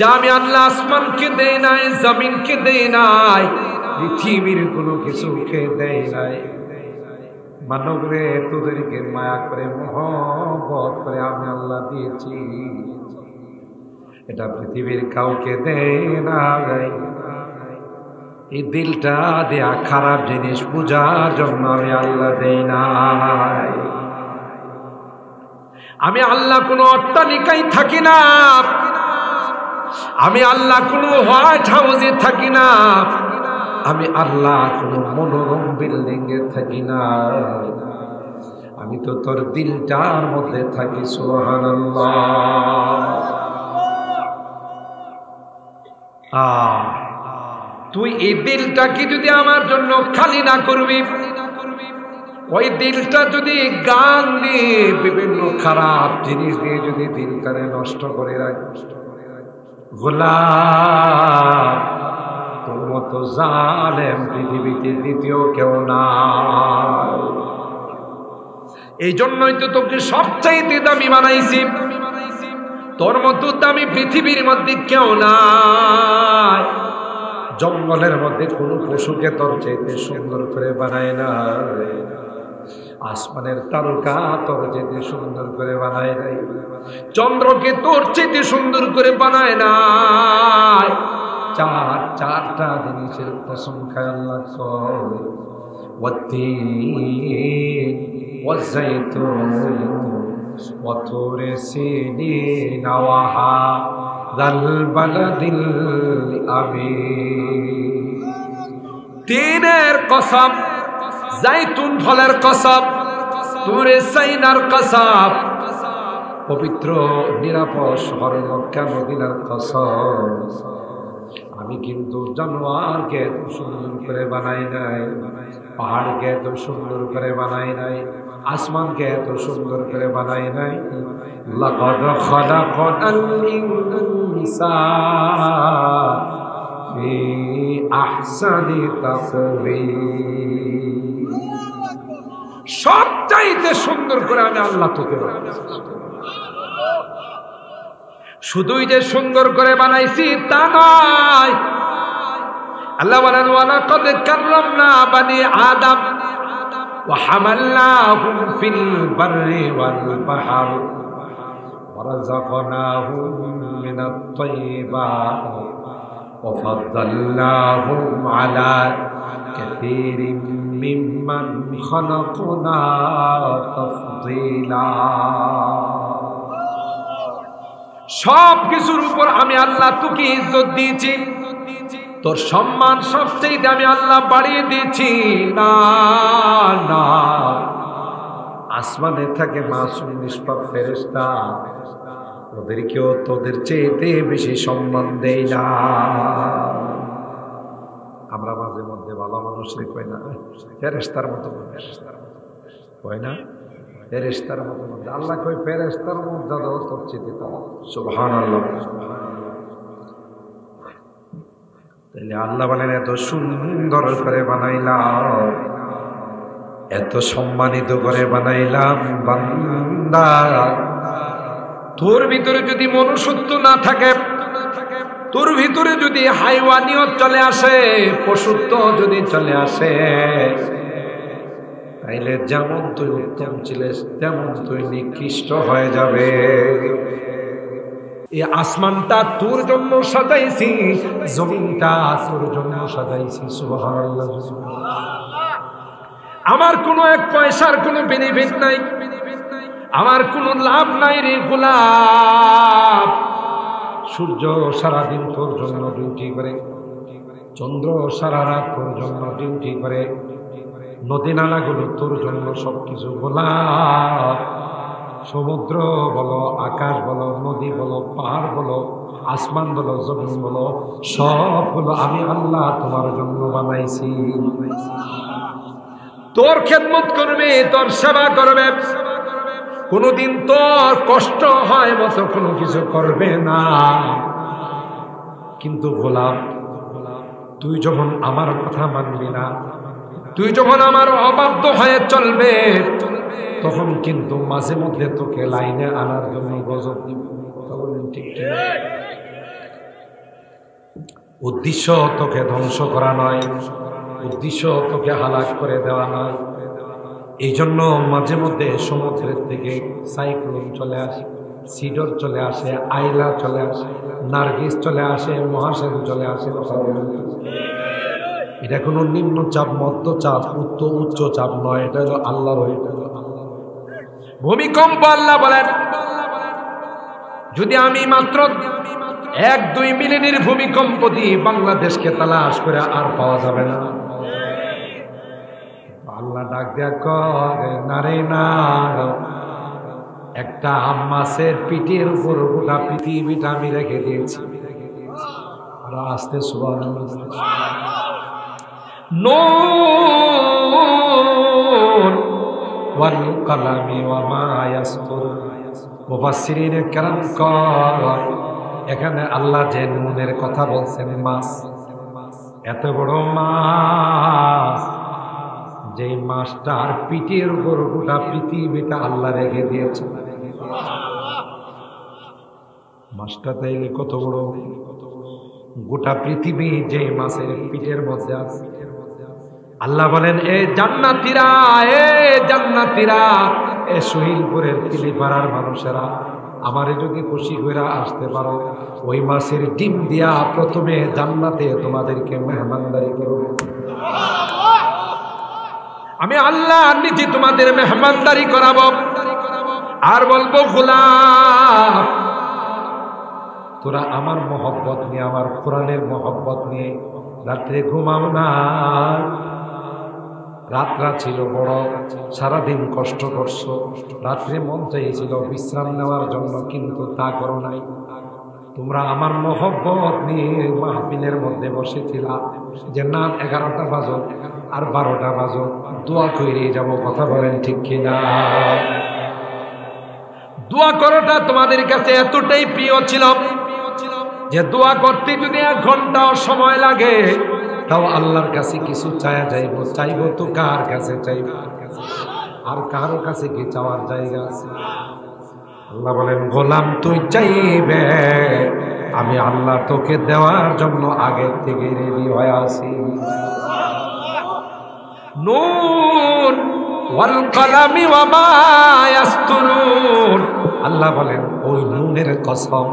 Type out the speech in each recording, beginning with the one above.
যা আমি আল্লাহ আসমানকে দেই নাই, জমিনকে দেই নাই, পৃথিবীর কোনো কিছুকে দেই নাই। মানব রে, তোদেরকে মায়া করে মহব্বত করে আমি আল্লাহ দিয়েছি, এটা পৃথিবীর কাউকে দেয় নাই। এই দিলটা দেয়া খারাপ জিনিস পূজার জন্য আমি আল্লাহ দেই নাই। আমি আল্লাহ কোনো অট্টালিকায় থাকি না, আমি আল্লাহ কোনো হোয়াইট হাউসে থাকি না, আমি আল্লাহ কোনো মনোরম বিল্ডিং এ থাকি না, আমি তো তোর দিলটার মধ্যে থাকি। সুবহানাল্লাহ। তুই এই দিলটাকে যদি আমার জন্য খালি না করবি, ওই দিলটা যদি গান দিয়ে বিভিন্ন খারাপ জিনিস দিয়ে যদি দিলটারে নষ্ট করে রাখিস, গোলাম তোর মতো জালেম পৃথিবীতে দ্বিতীয় কেউ নাই। এই জন্যই তো তোকে সবচাইতে দামি বানাইছি, তোর মতো দামি পৃথিবীর মধ্যে কেউ নাই। জঙ্গলের মধ্যে কোনো পশুকে তোর চাইতে সুন্দর করে বানায় না, আসমানের তারকা তোর চাইতে সুন্দর করে বানায় নাই, চন্দ্রকে তোর চাইতে সুন্দর করে বানায় না। চারটা জিনিসের কসম খায় আল্লাহ কয়, ওয়াত্তিন ওয়াজ্জাইতুন ওয়া তুরি সিনিন ওয়া হাযাল বালাদিল আমিন। তিনের কসম, জাইতুন ফলের কসম, তুরে সাইনার কসম, পবিত্র নিরাপদ শহর মক্কা মদিনার কসম। আমি কিন্তু জানোয়ারকে এত সুন্দর করে বানাই নাই, পাহাড়কে এত সুন্দর করে বানাই নাই, আসমানকে এত সুন্দর করে বানাই নাই। লাকাদ খালাকাল ইনসানা ফি আহসানি তাকওয়িম। সবচাইতে সুন্দর করে আমি আল্লাহ তোকে বানাইছি। শুধুই যে সুন্দর করে বানাইছি তা নয়, আল্লাহ বলেন ওয়ালাকাদ কাররামনা বানি আদম ওয়া হামালনাহুম ফিল বাররি ওয়াল বাহর ওয়া রাযাকনাহুম মিনাত তাইয়্যিবাত ওয়া ফাদ্দালনাহুম আলা কাসীরিম মিম্মান খালাকনা তাফদীলা। সব কিছুর উপর আমি আল্লাহ তোকে ইজ্জত দিয়েছি, তোর সম্মান সবচেয়ে আমি আল্লাহ বাড়িয়ে দিয়েছি। না না, আসমানে থাকে মাসুম নিষ্পাপ ফেরেশতা, ওদেরকেও তোদের চেয়েতে বেশি সম্মান দেই না। আমরা মাঝে মধ্যে ভালো মানুষের কই না ফেরেশতার মতো, কয় না ফেরেশতার মতো। আল্লাহ কই ফেরেশতার মধ্যে তোর চেয়ে কম। সুবহানাল্লাহ। তাহলে আল্লাহ বলেন এত সুন্দর করে বানাইলাম, এত সম্মানিত করে বানাইলাম, বান্দা তোর ভিতরে যদি মনুষ্যত্ব না থাকে, তোর ভিতরে যদি হাইওয়ানিয়ত চলে আসে, পশুত্ব যদি চলে আসে, তাইলে যেমন তুই উত্তম ছিলিস তেমন তুই নিকৃষ্ট হয়ে যাবে। এই আসমানটা তোর জন্য সাজাইছি, জমিনটা তোর জন্য সাজাইছি। সুবহানাল্লাহ। আমার কোনো এক পয়সার কোনো বেনিফিট নাই, আমার কোনো লাভ নাই রে গোলাপ। সূর্য সারাদিন তোর জন্য ডিউটি করে, চন্দ্র সারা রাত তোর জন্য ডিউটি করে, নদী নালাগুলো তোর জন্য সবকিছু। গোলাপ সমুদ্র বলো, আকাশ বলো, নদী বলো, পাহাড় বলো, আসমান বলো, জমিন বলো, সবগুলো আমি আল্লাহ তোমার জন্য বানাইছি। তোর খেদমত করবে, তোর সেবা করবে, কোনদিন তোর কষ্ট হয় মতো কোনো কিছু করবে না। কিন্তু গোলাম, তুই যখন আমার কথা মানবি না, তুই যখন আমার অবাধ্য হয়ে চলবে, তখন কিন্তু মাঝে মধ্যে তোকে লাইনে আনার জন্য গজব দিব। ঠিক উদ্দেশ্য তোকে ধ্বংস করা নয়, উদ্দেশ্য তোকে হালাক করে দেওয়া নয়। এই জন্য মাঝে মধ্যে সমুদ্রের থেকে সাইক্লোন চলে আসে, সিডর চলে আসে, আইলা চলে আসে, নার্গিস চলে আসে, মহাসেন চলে আসে। এটা কোনো নিম্নচাপ, মধ্যচাপ, উচ্চ চাপ নয়, এটা হলো আল্লাহর। ভূমিকম্প আল্লাহ বলেন, যদি আমি মাত্র 1-2 মিলিমিটার ভূমিকম্প দিয়ে বাংলাদেশকে তালাশ করে আর পাওয়া যাবে না। আল্লাহ ডাক দেয়া করে, না রে না, একটা মাছের পিঠের উপর গোটা পৃথিবীটা আমি রেখে দিয়েছি। আর আস্তে সুবহানাল্লাহ। নুন ওয়াল কালামি ওয়া মা ইয়াসতুরুন। মুফাসসিরিন কেরাম কয়, এখানে আল্লাহ যে নুনের কথা বলছেন, মাছ, এত বড় মাছ, যে মাছটার পিঠের উপর গোটা পৃথিবীটা আল্লাহ রেখে দিয়েছে। মাছটা তাইলে কত বড়, গোটা পৃথিবী যে মাছের পিঠের মধ্যে আছে। আল্লাহ বলেন, এ জান্নাতীরা, এ জান্নাতীরা, এ শহীদপুরের কিলিপাড়ার মানুষেরা, আমারে যদি খুশি করে আসতে পারো, ওই মাছের ডিম দিয়া প্রথমে জান্নাতে তোমাদেরকে মেহমানদারি করব। আমি আল্লাহ নিজে তোমাদের মেহমানদারি করাবো, আর বলবো, গোলাম তোরা আমার মহব্বত নিয়ে, আমার কোরআনের মহব্বত নিয়ে রাত্রে ঘুমাও না। রাতরা ছিল বড়, সারাদিন কষ্ট করছো, রাত্রে মন চাইছিল বিশ্রাম নেওয়ার জন্য, কিন্তু তা করো নাই। তোমরা আমার মহব্বত নিয়ে মাহফিলের মধ্যে বসেছিলা, যে না 11টা বাজো আর 12টা বাজো দোয়া করে যাবো। কথা বলেন ঠিক কিনা? দোয়া করাটা তোমাদের কাছে এতটাই প্রিয় ছিল যে দোয়া করতে যদি 1 ঘন্টাও সময় লাগে, তাও আল্লাহর কাছে কিছু চায়া যাইব। চাইব তো কার কাছে চাইব? আর কারো কাছে কি চাওয়ার জায়গা আছে? আল্লাহ বলেন, গোলাম তুই চাইবে, আমি আল্লাহ তোকে দেওয়ার জন্য আগে থেকে রেডি হয়ে আছি। নুন ওয়াল কালামি ওয়া মা ইয়াসতুরুন। আল্লাহ বলেন, ওই নুনের কসম,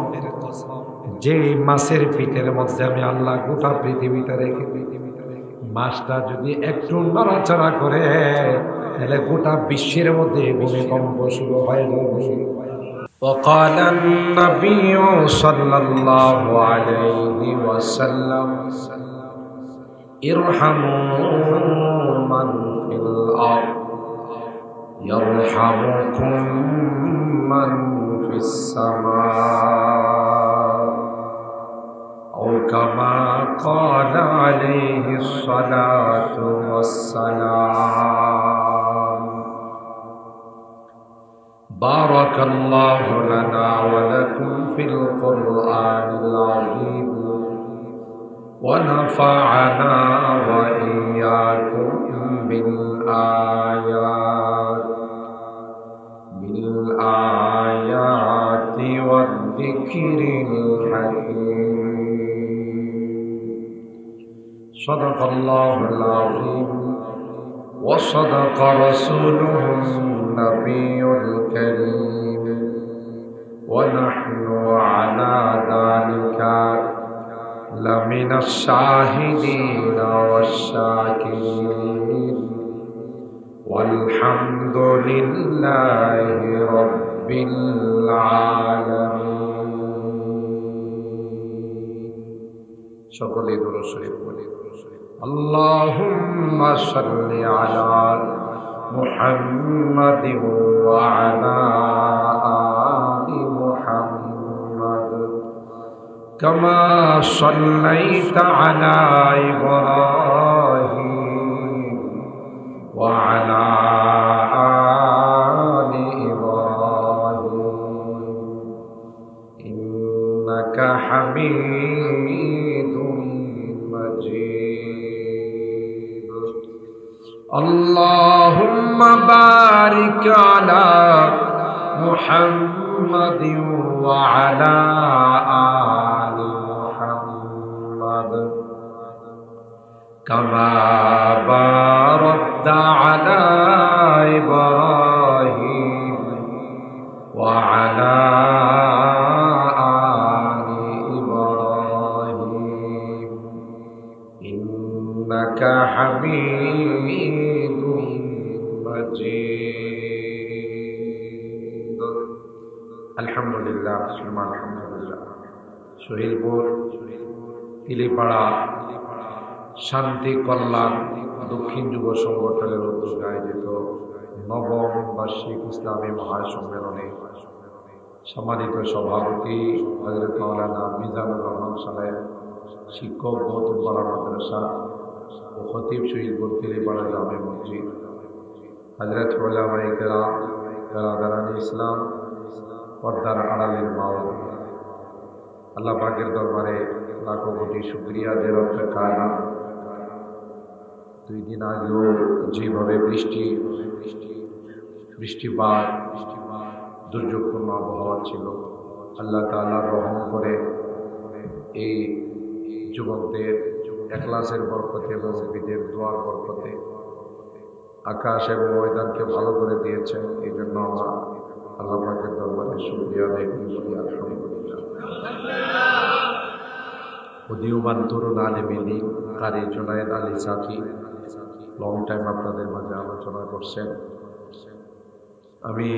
যে মাছের পিঠের মধ্যে আমি আল্লাহ গোটা পৃথিবীটা রেখে দিই, মাছটা যদি একটু নড়াচড়া করে, তাহলে গোটা বিশ্বের মধ্যে ভূমিকম্প শুরু হয়ে যাবে। وقال النبي صلى الله عليه وسلم ارحموا من في الأرض يرحمكم من في السماء أو كما قال عليه الصلاة والسلام. بارك الله لنا ولكم في القرآن العظيم ونفعنا وإياكم بالآيات والذكر الحكيم. صدق الله العظيم وصدق رسوله النبي الكريم ونحن على ذلك لمن الشاهدين والشاكرين والحمد لله رب العالمين. সকলে দরুদ শরীফ পড়ি। اللهم صل على محمد وعلى آل محمد كما صليت على إبراهيم وعلى آل إبراهيم إنك حميد مجيد. اللهم بارك على محمد وعلى آل محمد কামা বারাকতা আলা ইব্রাহিম ওয়া আলা আলি ইব্রাহিম ইন্নাকা হামিদুম মাজিদ। আলহামদুলিল্লাহ, আলহামদুলিল্লাহ। শহীদপুর তিলিপাড়া শান্তি কল্যাণ দক্ষিণ যুব সংগঠনের উদ্যোগে আয়োজিত নবম বার্ষিক ইসলামী মহাসম্মেলনে সম্মানিত সভাপতি হযরত মাওলানা মিজানুর রহমান সাহেব, শিক্ষক গৌতম পাড়া মাদ্রাসা ও খতিব শহীদপুর তিলিপাড়া জামে মসজিদ, হযরত উলামায়ে কেরাম, বেরাদারানে ইসলাম, পর্দার আড়ালের মা ও আল্লাহ পাকের দরবারে লাখো কোটি শুকরিয়া যে রব্বে কায়নাত 2 দিন আগেও যেভাবে বৃষ্টিপাত দুর্যোগপূর্ণ আবহাওয়া ছিল, আল্লাহ তাআলা রহম করে এই যুবকদের ইখলাসের বরকতে এবং বিদের দোয়ার বরকতে আকাশ এবং ময়দানকে ভালো করে দিয়েছেন। এই জন্য আমরা আল্লাহ পাকের দরবারে শুকরিয়া আদায় করি, আলহামদুলিল্লাহ। উদীয়মান তরুণ আলেমিনী কারি জুনায়েদ আলী সাথী লং টাইম আপনাদের মাঝে আলোচনা করছেন। আমি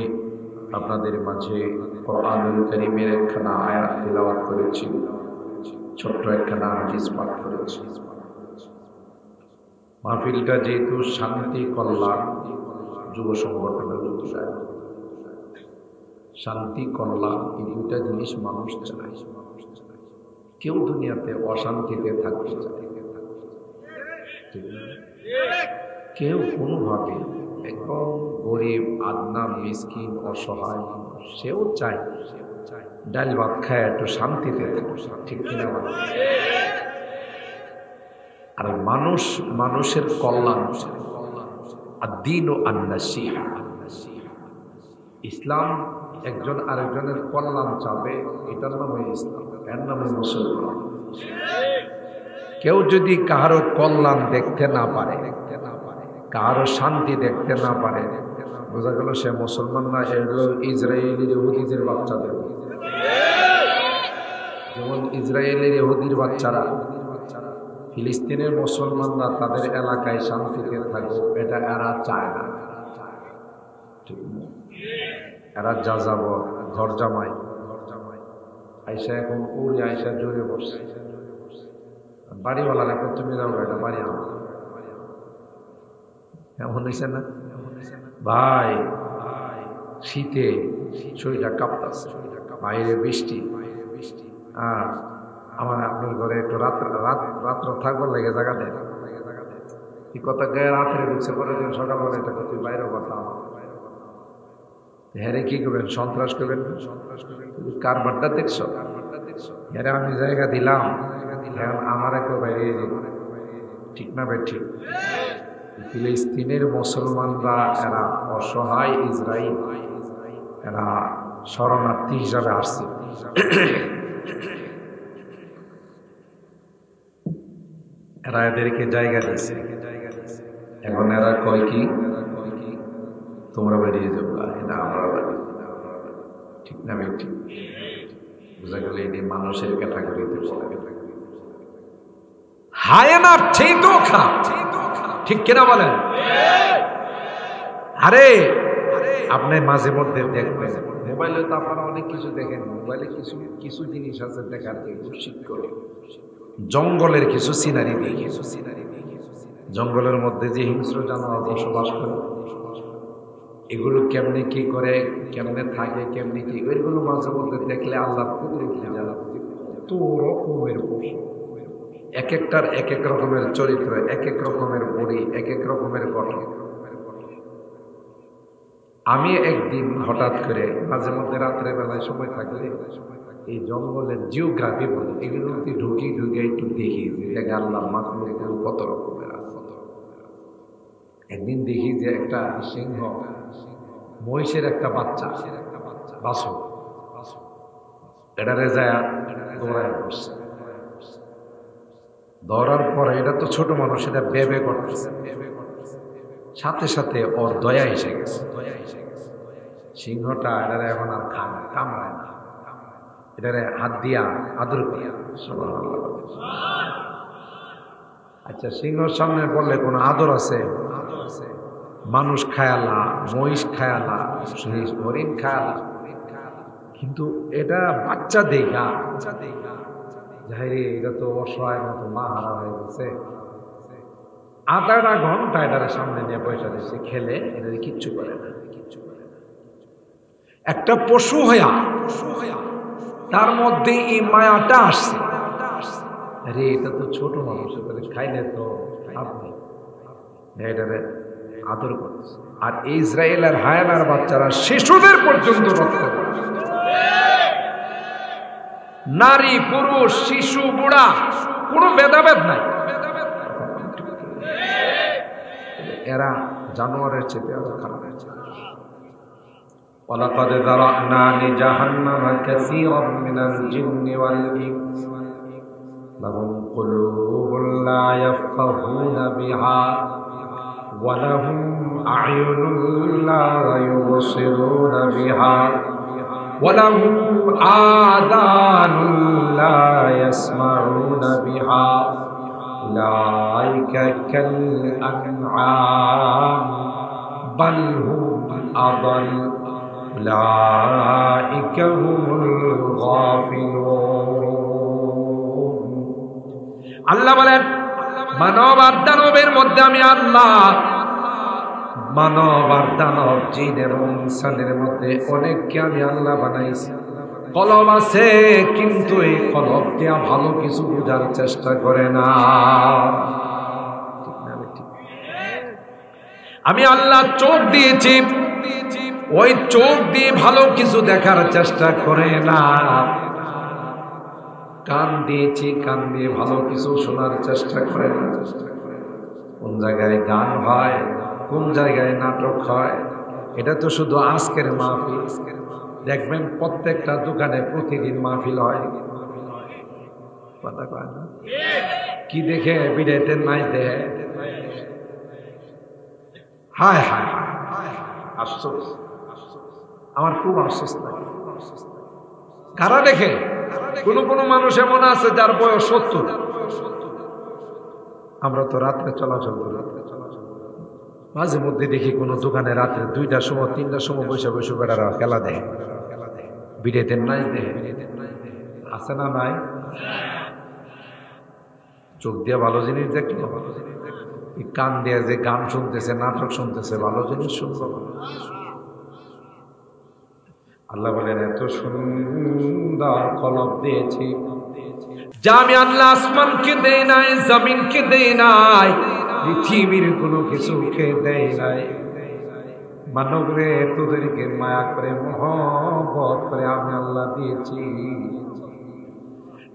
আপনাদের মাঝে কোরআনুল কারীমের একখানা আয়াত তিলাওয়াত করেছি, ছোট্ট একখানা হাদিস পাঠ করেছি। মাহফিলটা যেহেতু শান্তি কল্যাণ যুব সংগঠনের উদ্যোগে, শান্তি কল্যাণ এই দুইটা জিনিস মানুষ চায়। কেউ দুনিয়াতে অশান্তিতে থাকতে চায়, কেউ কোনোভাবে একদম গরিব আদনা মিসকিন অসহায় সেও চায় ডাল ভাত খায় একটু শান্তিতে থাকে, ঠিক কিনা? আর মানুষের কল্যাণ, আদ-দীন আন-নাসিহা। ইসলাম একজন আরেকজনের কল্যাণ চাবে, এটার নামে ইসলাম, এর নামে মুসলমান। কেউ যদি কারো কল্যাণ দেখতে না পারে, কারো শান্তি দেখতে না পারে, বোঝা গেল সে মুসলমান না। এগুলো ইসরায়েলের ইহুদিদের বাচ্চাদের, যেমন ইসরায়েলের ইহুদির বাচ্চারা ফিলিস্তিনের মুসলমানরা তাদের এলাকায় শান্তিতে থাকুক, এটা এরা চায় না। এরা যা যাব ঘর জামাই আইসা এখন উড়ে আইসা জোরে বসছে, বাড়িওয়ালার এখন তুমি যাও এটা বাড়ি আমার, এমন হয়েছে না ভাই? শীতে শরীরটা কাঁপতাছে, বাইরে বৃষ্টি, আর আমার আপনার ঘরে একটু রাত্র থাকবার লেগে জায়গা দেয় এই কথা গায়ে রাত্রে ঢুকছে, পরে দিন সকালবেলা এটা করতে বাইরে কথা আমার হ্যারে কি করবেন? সন্ত্রাস করবেন, কারবারটা দেখছো? হ্যারে আমি জায়গা দিলাম, আমার একটু বাইরে ঠিক না ভাই? ঠিক। ফিলিস্তিনের মুসলমানরা এরা অসহায়, ইসরায়েল এরা শরণার্থী হিসাবে আসছে। এরা এদেরকে জায়গা দিয়েছে, এখন এরা কয় কি তোমরা বেরিয়ে যাবো, এটা আমরা বাড়ি, ঠিক না ভাই? ঠিক। বোঝা গেল এটি মানুষের ক্যাটাগরিতে পড়ে। হায়ানার চেয়েও খারাপ, ঠিক কিনা বলেন? আরে আপনি মাঝে মধ্যে দেখবেন মোবাইলে, তো আপনারা অনেক কিছু দেখেন, মোবাইলে কিছু জিনিস আছে দেখার শীত করে। জঙ্গলের কিছু সিনারি দেখে, জঙ্গলের মধ্যে যে হিংস্র জানোয়ার বসবাস করে, এগুলো কেমনে কি করে, কেমনে থাকে, কেমনে কি, ওইগুলো মাঝে মধ্যে দেখলে আল্লাহ কত রকমের পশু, এক একটার এক এক রকমের চরিত্র, এক এক রকমের বড়ি, এক এক রকমের গঠন। আমি একদিন হঠাৎ করে মাঝে মধ্যে রাত্রে বেলায় সময় থাকলে এই জঙ্গলের জিওগ্রাফি বলে এগুলোতে ঢুকে একটু দেখি যে আল্লাহ মাখলুক কত রকমের আছে। একদিন দেখি যে একটা সিংহ মহিষের একটা বাচ্চা বাছুর, এটারে যায় দৌড়ায় বসছে, ধরার পরে এটা তো ছোট মানুষ, এটা বেবে করতেছে, সাথে সাথে ওর দয়া এসে গেছে। সিংহটা এটারে এখন আর কামড়ায় না, এটারে হাত দিয়া আদর করে। আচ্ছা, সিংহর সামনে বললে কোনো আদর আছে? মানুষ খায়ালা, মহিষ খায়ালা, হরিণ খায়ালা, কিন্তু এটা বাচ্চা দেখা যাই রে, এটা তো অসহায় মতো মা হারা হয়ে গেছে। আধাটা ঘন্টা এটার সামনে নিয়ে পয়সা দিচ্ছে, খেলে এটা কিচ্ছু করে না। একটা পশু হইয়া তার মধ্যে এই মায়াটা আসছে, আরে এটা তো ছোট মানুষ, তাহলে খাইলে তো আপনি এটারে আদর করছে। আর ইসরায়েলের হায়ানার বাচ্চারা শিশুদের পর্যন্ত রক্ত করে, নারী পুরুষ শিশু বুড়া কোনো ভেদাভেদ নাই। এরা জানোয়ারের চেয়ে আরো খারাপ। ওয়ালাকাদ যারানা লিজাহান্নামা কাসীরাম মিনাল জিন্নি ওয়াল ইনস লাহুম কুলুবুন লা ইয়াফকাহুনা বিহা ওয়া লাহুম আ'য়ুনুন লা ইউবসিরুনা বিহা ওয়া লাহুম আযানুন লা ইয়াসমাউনা বিহা উলাইকা কাল আনআম বাল হুম আযাল উলাইকা হুমুল গাফিলুন। আল্লাহ বলেন, মানব আর দানবের মধ্যে আমি আল্লাহ, মানব আর দানব জিন এবং ইনসানের মধ্যে অনেককে আমি আল্লাহ বানাইছি। কলব আছে, কিন্তু এই কলব দিয়া ভালো কিছু বোঝার চেষ্টা করে না। আমি আল্লাহ চোখ দিয়েছি, ওই চোখ দিয়ে ভালো কিছু দেখার চেষ্টা করে না। কান দিয়েছি, কান দিয়ে ভালো কিছু শোনার চেষ্টা করে না। কোন জায়গায় গান হয়, কোন জায়গায় নাটক হয়, এটা তো শুধু আজকের মাহফিল। দেখবেন প্রত্যেকটা দোকানে প্রতিদিন মাহফিল হয়। কথা কয় না? কি দেখে বিদায়তে নাই দেখে, হায় হায় হায়, আফসোস, আমার খুব আফসোস লাগে। কারা দেখে? কোন মানুষ এমন আছে যার বয়স 70। আমরা তো রাত্রে চলাচল করি, মাঝে মধ্যে দেখি কোনো দোকানে রাত্রে 2টার সময় 3টার সময় বসে বসে বেড়ারা খেলা দেখে, বিড়েতে নাই দেখে, আছে না নাই? চোখ দিয়ে ভালো জিনিস দেখলো, কান দিয়ে যে গান শুনতেছে, নাটক শুনতেছে, ভালো জিনিস শুনলো। আল্লাহ বলেন, এত সুন্দর কলব দিয়েছি যা আমি আল্লাহ আসমানকে দেই নাই, জমিনকে দেই নাই, পৃথিবীর কোনো কিছুকে দেই নাই। মানব রে, তোদেরকে মায়া করে মহব্বত করে আমি আল্লাহ দিয়েছি,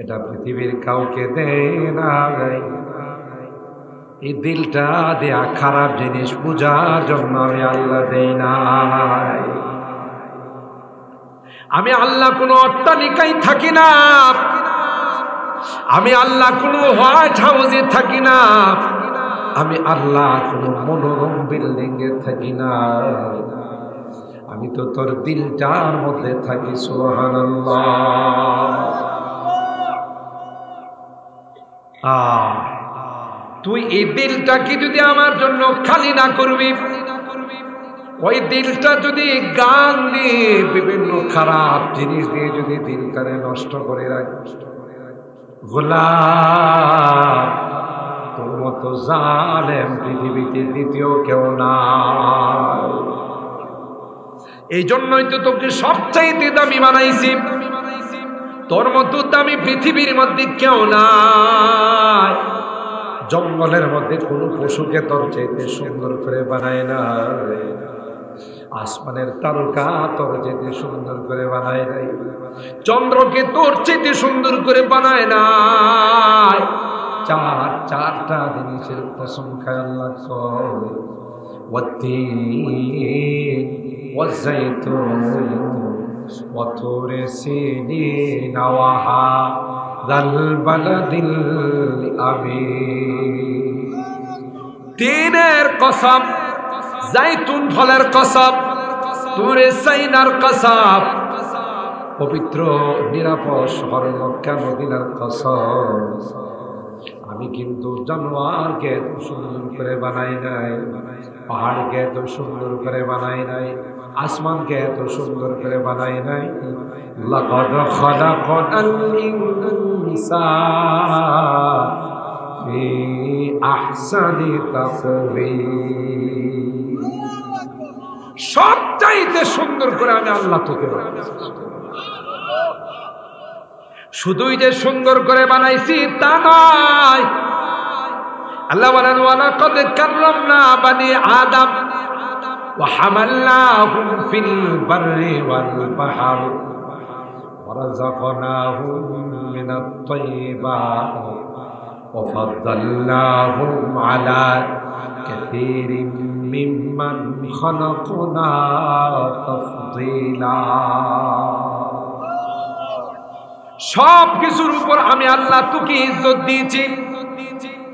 এটা পৃথিবীর কাউকে দেই নাই। এই দিলটা দেয়া খারাপ জিনিস পূজার জন্য আমি আল্লাহ দেই নাই। আমি আল্লাহ কোনো অট্টালিকায় থাকি না, আমি আল্লাহ কোনো হোয়াইট হাউসে থাকি না, আমি আল্লাহ কোনো মনোরম বিল্ডিং এ থাকি না, আমি তো তোর দিলটার মধ্যে থাকি। সুবহানাল্লাহ। তুই এই দিলটাকে যদি আমার জন্য খালি না করবি, ওই দিলটা যদি গান দিয়ে বিভিন্ন খারাপ জিনিস দিয়ে যদি দিলটারে নষ্ট করে রাখিস, গোলাম তোর মতো জালেম পৃথিবীতে দ্বিতীয় কেউ না। এই জন্যই তো তোকে সবচাইতে দামি বানাইছি, তোর মতো দামি পৃথিবীর মধ্যে কেউ নাই। জঙ্গলের মধ্যে কোনো পশুকে তোর চাইতে সুন্দর করে বানায় না, আসমানের তারকা তোর চাইতে সুন্দর করে বানায় নাই, চন্দ্রকে তোর চাইতে সুন্দর করে বানায় নাই। চারটা জিনিসের কসম খায় আল্লাহ, ওয়াত্তিন ওয়াজ্জাইতুন ওয়া তুরি সিনিন ওয়া যাল বালাদিল আমিন। তিনের কসম, জাইতুন ফলের কসম, তুরে সাইনার কসম, পবিত্র নিরাপদ শহর মক্কা মদিনার কসম। আমি কিন্তু জানোয়ারকে এত সুন্দর করে বানাই নাই, পাহাড়কে এত সুন্দর করে বানাই নাই, আসমানকে এত সুন্দর করে বানাই নাই। লাকাদ খালাকাল ইনসানা ফি আহসানি তাকওয়িম। সবচাইতে সুন্দর করে আমি আল্লাহ তোকে বানাইছি। শুধুই যে সুন্দর করে বানাইছি তা নয়, আল্লাহ বলেন ওয়ালাকাদ কাররামনা বানি আদম ওয়া হামালনাহুম ফিল বাররি ওয়াল বাহর ওয়া রাযাকনাহুম মিনাত তাইয়্যিবাত ওয়া ফাদ্দালনাহুম আলা কাসীরিম মিম্মান খালাকনা তাফদীলা। সব কিছুর উপর আমি আল্লাহ তোকে ইজ্জত দিয়েছি,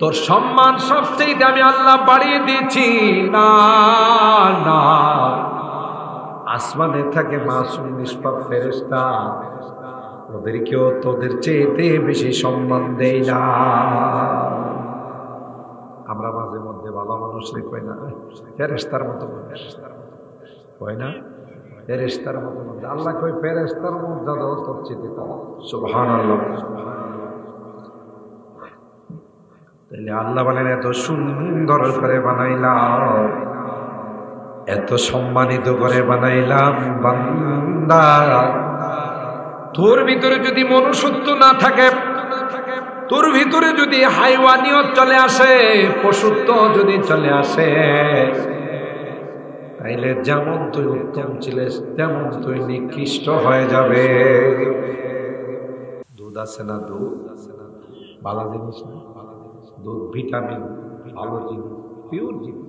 তোর সম্মান সবচেয়ে আমি আল্লাহ বাড়িয়ে দিয়েছি। না না, আসমানে থাকে মাসুম নিষ্পাপ ফেরেশতা, ওদেরকেও তোদের চেয়েতে বেশি সম্মান দেই না। আমরা মাঝে মধ্যে ভালো মানুষরে কই না ফেরেশতার মতো মানুষ, কই না ফেরেশতার মতো মানুষ। আল্লাহ কই ফেরেশতার মর্যাদা তোর চেয়ে কম। সুবহানাল্লাহ। তাহলে আল্লাহ বলেন এত সুন্দর করে বানাইলাম, এত সম্মানিত করে বানাইলাম বান্দা, তোর ভিতরে যদি মনুষ্যত্ব না থাকে, তোর ভিতরে যদি হাইওয়ানিয়ত চলে আসে, পশুত্ব যদি চলে আসে, তাইলে যেমন তুই উত্তম ছিলিস তেমন তুই নিকৃষ্ট হয়ে যাবে। দুধ আছে না, দুধ ভালো জিনিস না, দুধ ভিটামিন, ভালো জিনিস, পিওর জিনিস।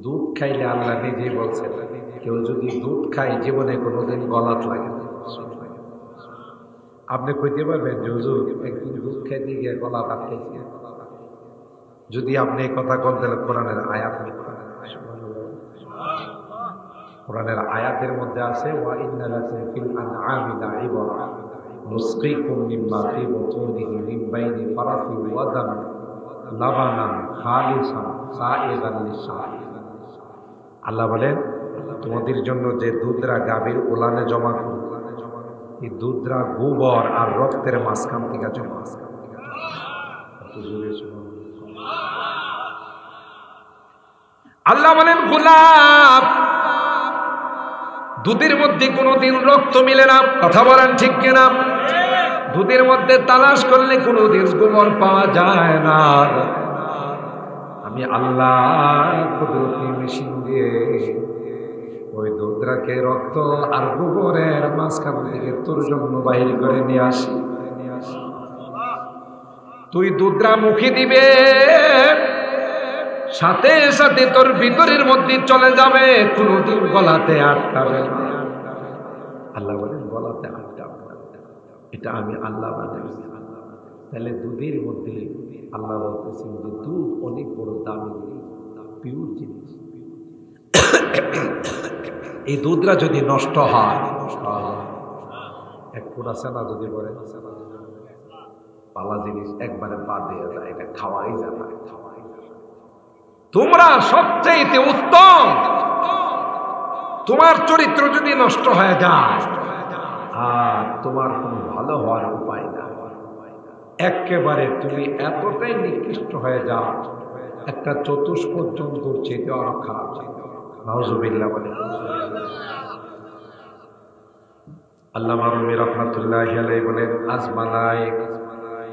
দুধ খাইলে আল্লাহ নিজেই বলছেন কেউ যদি দুধ খায় জীবনে কোনোদিন গলাত লাগে না। আপনি কইতে পারবেন যে হুজুর একদিন দুধ খাইতে গিয়ে গলাত আটকাইছে? যদি আপনি এই কথা বলতে কোরআনের আয়াত, কোরআনের আয়াতের মধ্যে আছে ওয়া ইন্না লাকুম ফিল আনআমি লাইবরা নুসকিকুম মিম্মা ফি বুতুনিহি মিন বাইনি ফারাসিন ওয়া দাম লাবানান খালিসান সাইগান লিশারিবিন। আল্লাহ বলেন তোমাদের জন্য যে দুধরা গাভীর ওলানে জমা করে, এই দুধরা গোবর আর রক্তের মাঝখান থেকে জমা। আল্লাহ বলেন গোলাপ, দুধের মধ্যে কোনোদিন রক্ত মিলে না। কথা বলেন ঠিক কিনা? দুধের মধ্যে তালাশ করলে কোনোদিন গোবর পাওয়া যায় না। আমি আল্লাহ কুদরতি মেশিন দিয়ে ওই দুধরাকে রক্ত আর গোবরের মাঝখান থেকে তোর জন্য বাহির করে নিয়ে আসি। তুই দুধরা মুখে দিবে, সাথে সাথে তোর ভিতরের মধ্যে চলে যাবে, কোনদিন গলাতে আটকাবে না। আল্লাহ বলেন গলাতে আটকাবে না, এটা আমি আল্লাহ বানাইছি। তাহলে দুধের মধ্যে আল্লাহ বলতেছেন যে দুধ অনেক বড় দামি পিওর জিনিস। এই দুধরা যদি নষ্ট হয়, এক ফোঁটা সেনা যদি পরে পালা জিনিস একবারে পা দিয়ে যায়, এটা খাওয়াই যায় না। তোমরা সবচেয়ে উত্তম, তোমার চরিত্র যদি নষ্ট হয়ে যায় আর তোমার কোনো ভালো হওয়ার উপায় না, একেবারে তুমি এতটাই নিকৃষ্ট হয়ে যাও, একটা চতুষ্পদ জন্তুর চেয়ে আরো খারাপ। নাউজুবিল্লাহ বলে। আল্লামা রুমি রাহমাতুল্লাহি আলাইহি বলেন আজমালাইক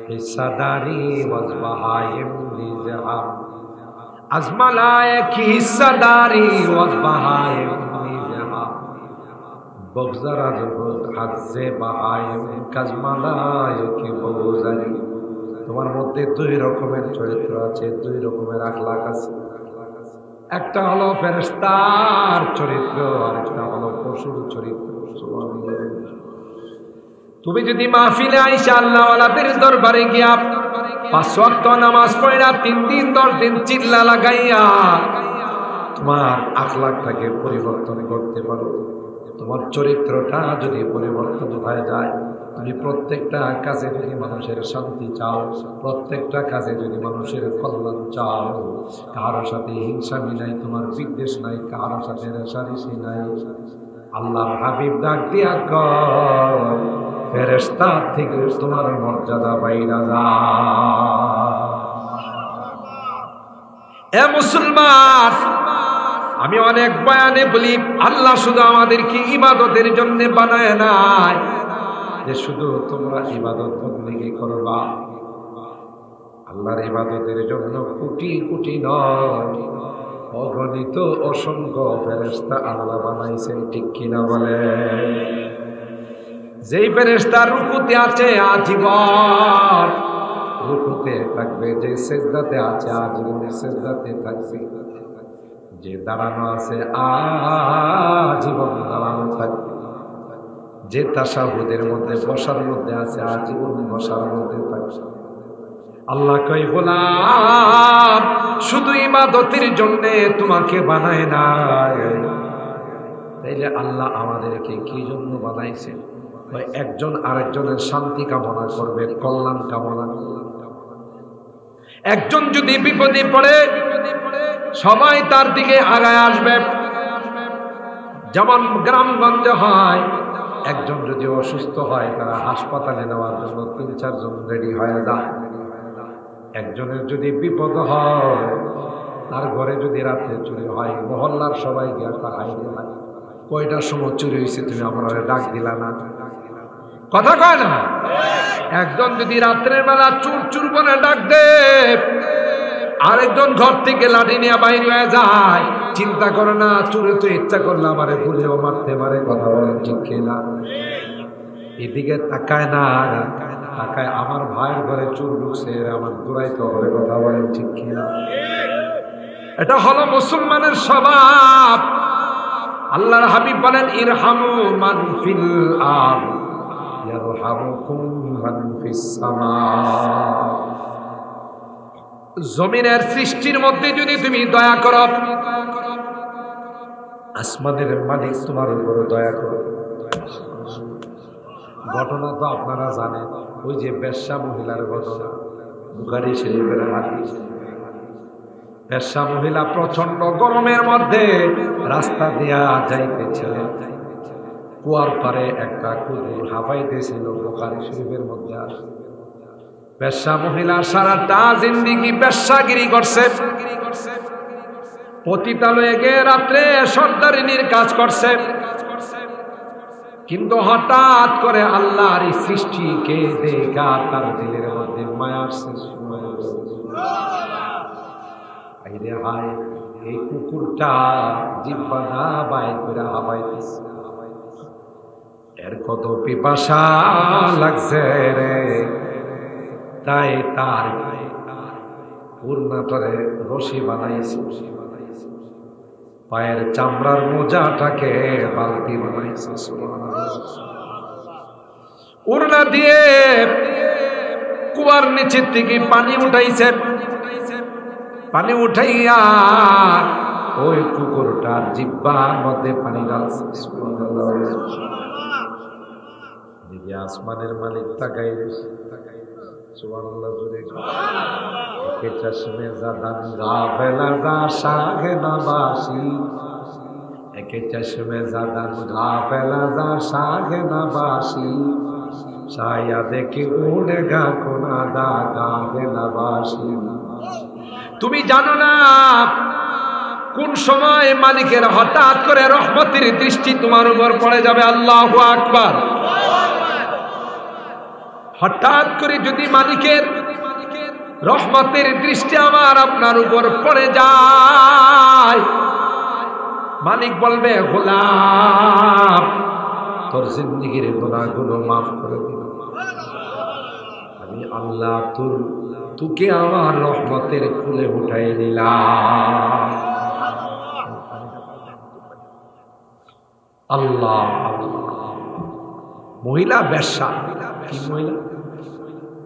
হিসাদারি ওয়াজবাহাইম লিজহাম, আজমালাইক হিসাদারি ওয়াজবাহাইম লিজহাম, বগজারা জগৎ হাজে বাহাইম কাজমালাইক বগজারি। তোমার মধ্যে দুই রকমের চরিত্র আছে, দুই রকমের আখলাক আছে। একটা হলো ফেরেশতার চরিত্র, আর একটা হলো পশুর চরিত্র। তুমি যদি মাহফিলে আইসা আল্লাহওয়ালাদের দরবারে গিয়া 5 ওয়াক্ত নামাজ পড়া 3 দিন 10 দিন চিল্লা লাগাইয়া তোমার আখলাকটাকে পরিবর্তন করতে পারো, তোমার চরিত্রটা যদি পরিবর্তন হয়ে যায়, তুমি প্রত্যেকটা কাজে যদি মানুষের শান্তি চাও, প্রত্যেকটা কাজে যদি মানুষের কল্যাণ চাও, কারো সাথে হিংসামি নাই, তোমার বিদ্বেষ নাই, কারো সাথে রেষারেষি নাই, আল্লাহর হাবিব ডাক দিয়া কর ফেরেশতা থেকে তোমার মর্যাদা বাইরা যায়। এ মুসলমান, আমি অনেক বয়ানে বলি আল্লাহ শুধু আমাদেরকে ইবাদতের জন্য বানায় নাই যে শুধু তোমরা ইবাদত বন্দেগী করবা। আল্লাহর ইবাদতের জন্য কোটি কোটি নয়, অগণিত অসংখ্য ফেরেশতা আল্লাহ বানাইছেন, ঠিক কিনা বলে? যেই ফেরেশতা রুকুতে আছে আজীবন রুকুতে থাকবে, যে সিজদাতে আছে আজীবন সিজদাতে থাকবে, যে দাঁড়ানো আছে আজীবন দাঁড়ানো থাকবে, যে তাশাহুদের মধ্যে বসার মধ্যে আছে আজীবন বসার মধ্যে থাকবে। আল্লাহ কই গোলাম শুধু ইবাদতের জন্য তোমাকে বানায় নাই, তাইলে আল্লাহ আমাদেরকে কি জন্য বানাইছে? একজন আরেকজনের শান্তি কামনা করবে, কল্যাণ কামনা করবে। একজন যদি বিপদে পড়ে সবাই তার দিকে আগায় আসবে। যেমন গ্রামগঞ্জে হয়, একজন যদি অসুস্থ হয় তারা হাসপাতালে নেওয়ার জন্য 3-4 জন রেডি হয়ে যায়। একজনের যদি বিপদ হয়, তার ঘরে যদি রাতে চুরি হয়, মহল্লার সবাই গিয়ে তাকাই দিলাম, কয়টার সময় চুরি হয়েছে তুমি আমরা ডাক দিলা না, কথা কয় না? একজন যদি রাত্রের বেলা চুর চুর বলে ডাক দে, আরেকজন ঘর থেকে লাঠি নিয়ে বাইরে হয়ে যায়, চিন্তা করে না চুরে তো ইচ্ছা করলে আমারে ভুলেও মারতে পারে, কথা বলেন ঠিক কিনা? এদিকে তাকায় না, তাকায় আমার ভাইয়ের ঘরে চুর ঢুকছে, আমার দূরাইতে হবে, কথা বলেন ঠিক কিনা? এটা হলো মুসলমানের স্বভাব। আল্লাহর হাবিব বলেন ইরহামু মান ফিল আরদ ইয়ারহামুকুম মান ফিস সামা। জমিনের সৃষ্টির মধ্যে যদি তুমি দয়া করো, আসমানের মালিক তোমার উপর দয়া করো। ঘটনা তো আপনারা জানেন, ওই যে বেশ্যা মহিলার ঘটনা, বুখারী শরীফের হাদিস। বেশ্যা মহিলা প্রচন্ড গরমের মধ্যে রাস্তা দিয়া যাইতেছিলেন, কুয়ার পারে একটা কুকুর হাঁপাইতেছিল, বুখারী শরীফের মধ্যে আসে। বেশ্যা মহিলা সারাটা জিন্দেগি বেশ্যাগিরি করছে, পতিতালয়ে গিয়ে রাত্রে সর্দারিনীর কাজ করছে, কিন্তু হঠাৎ করে আল্লাহর সৃষ্টিকে দেখা তার দিলের মধ্যে মায়ার সৃষ্টি হয়েছে। হায়, এই কুকুরটা জিহ্বা না বাইর করে হাঁপাইতেছে, এর কত পিপাসা লাগছে রে। তাই তার পূর্ণাতরে রশি বানাইছে, পায়ের চামড়ার মোজাটাকে বালতি বানাইছে, উড়না দিয়ে কুয়ার নিচের থেকে পানি উঠাইছে। পানি উঠাইয়া ওই কুকুরটার জিহ্বার মধ্যে পানি ঢালছে। আসমানের মালিক তাকাই সুবহানাল্লাহ জুড়ে কে চশমে জাদান গাফেলা যা শাহে নবাসি, একে চশমে জাদান গাফেলা যা শাহে নবাসি, শায়াদ কি উড়েগা কোনাদা গাহে নবাসি। তুমি জানো না কোন সময় মালিকের হঠাৎ করে রহমতের দৃষ্টি তোমার উপর পড়ে যাবে। আল্লাহু আকবার। হঠাৎ করে যদি মালিকের রহমতের দৃষ্টি আমার আপনার উপর পড়ে যায়, মালিক বলবে গোলাম তোর জিন্দেগীর গুনাহগুলো মাফ করে দিল, আমি আল্লাহ তোকে আমার রহমতের কুলে উঠাই দিলাম। আল্লাহ মহিলা বেশ্যা। কি মহিলা?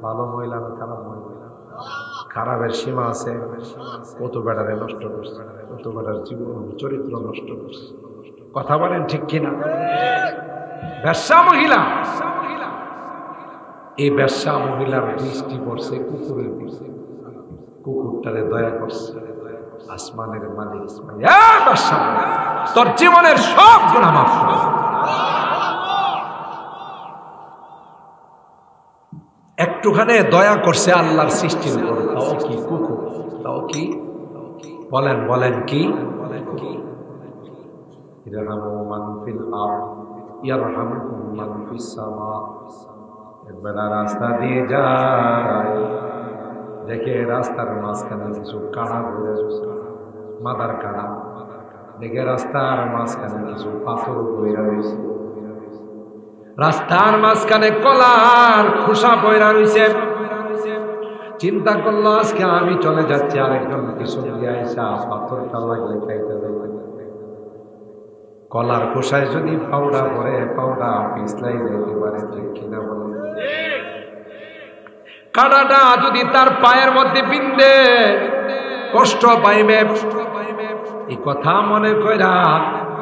ভালো মহিলা না খারাপ মহিলা? খারাপের সীমা আছে। কত বেটারে নষ্ট করছে, কত বেটার জীবন চরিত্র নষ্ট করছে। কথা বলেন ঠিক কিনা? বেশ্যা মহিলা। এই বেশ্যা মহিলার দৃষ্টি পড়ছে কুকুরের দিকে। কুকুরটারে দয়া করছে। আসমানের মালিক ইসমাইল, তোর জীবনের সব গুনাহ মাফ করে। একটুখানে দয়া করছে আল্লাহর সৃষ্টির উপর, তাও কি কুকুর, তাও কি বলেন, বলেন কি? ইরহামু মান ফিল আরদ ইয়ারহামকুম মান ফিস সামা। একবার রাস্তা দিয়ে যায়, দেখে রাস্তার মাঝখানে কিছু কাঁড়া পড়ে আছে, মাদার কাঁড়া। দেখে রাস্তার মাঝখানে কিছু পাথর পড়ে রয়েছে, রাস্তার মাঝখানে কলার খোসা পড়ে রয়েছে। চিন্তা করলো আজকে আমি চলে যাচ্ছি, আরেকজন কিছু দিয়ে আইসা পাথরটা লাগলে খাইতে যাবে। কলার খোসায় যদি পাউডা পরে, পাউডা পিছলাই যাইতে পারে, ঠিক কিনা বলে? কাঁটাটা যদি তার পায়ের মধ্যে বিন্দে কষ্ট পাইবে, এই কথা মনে কইরা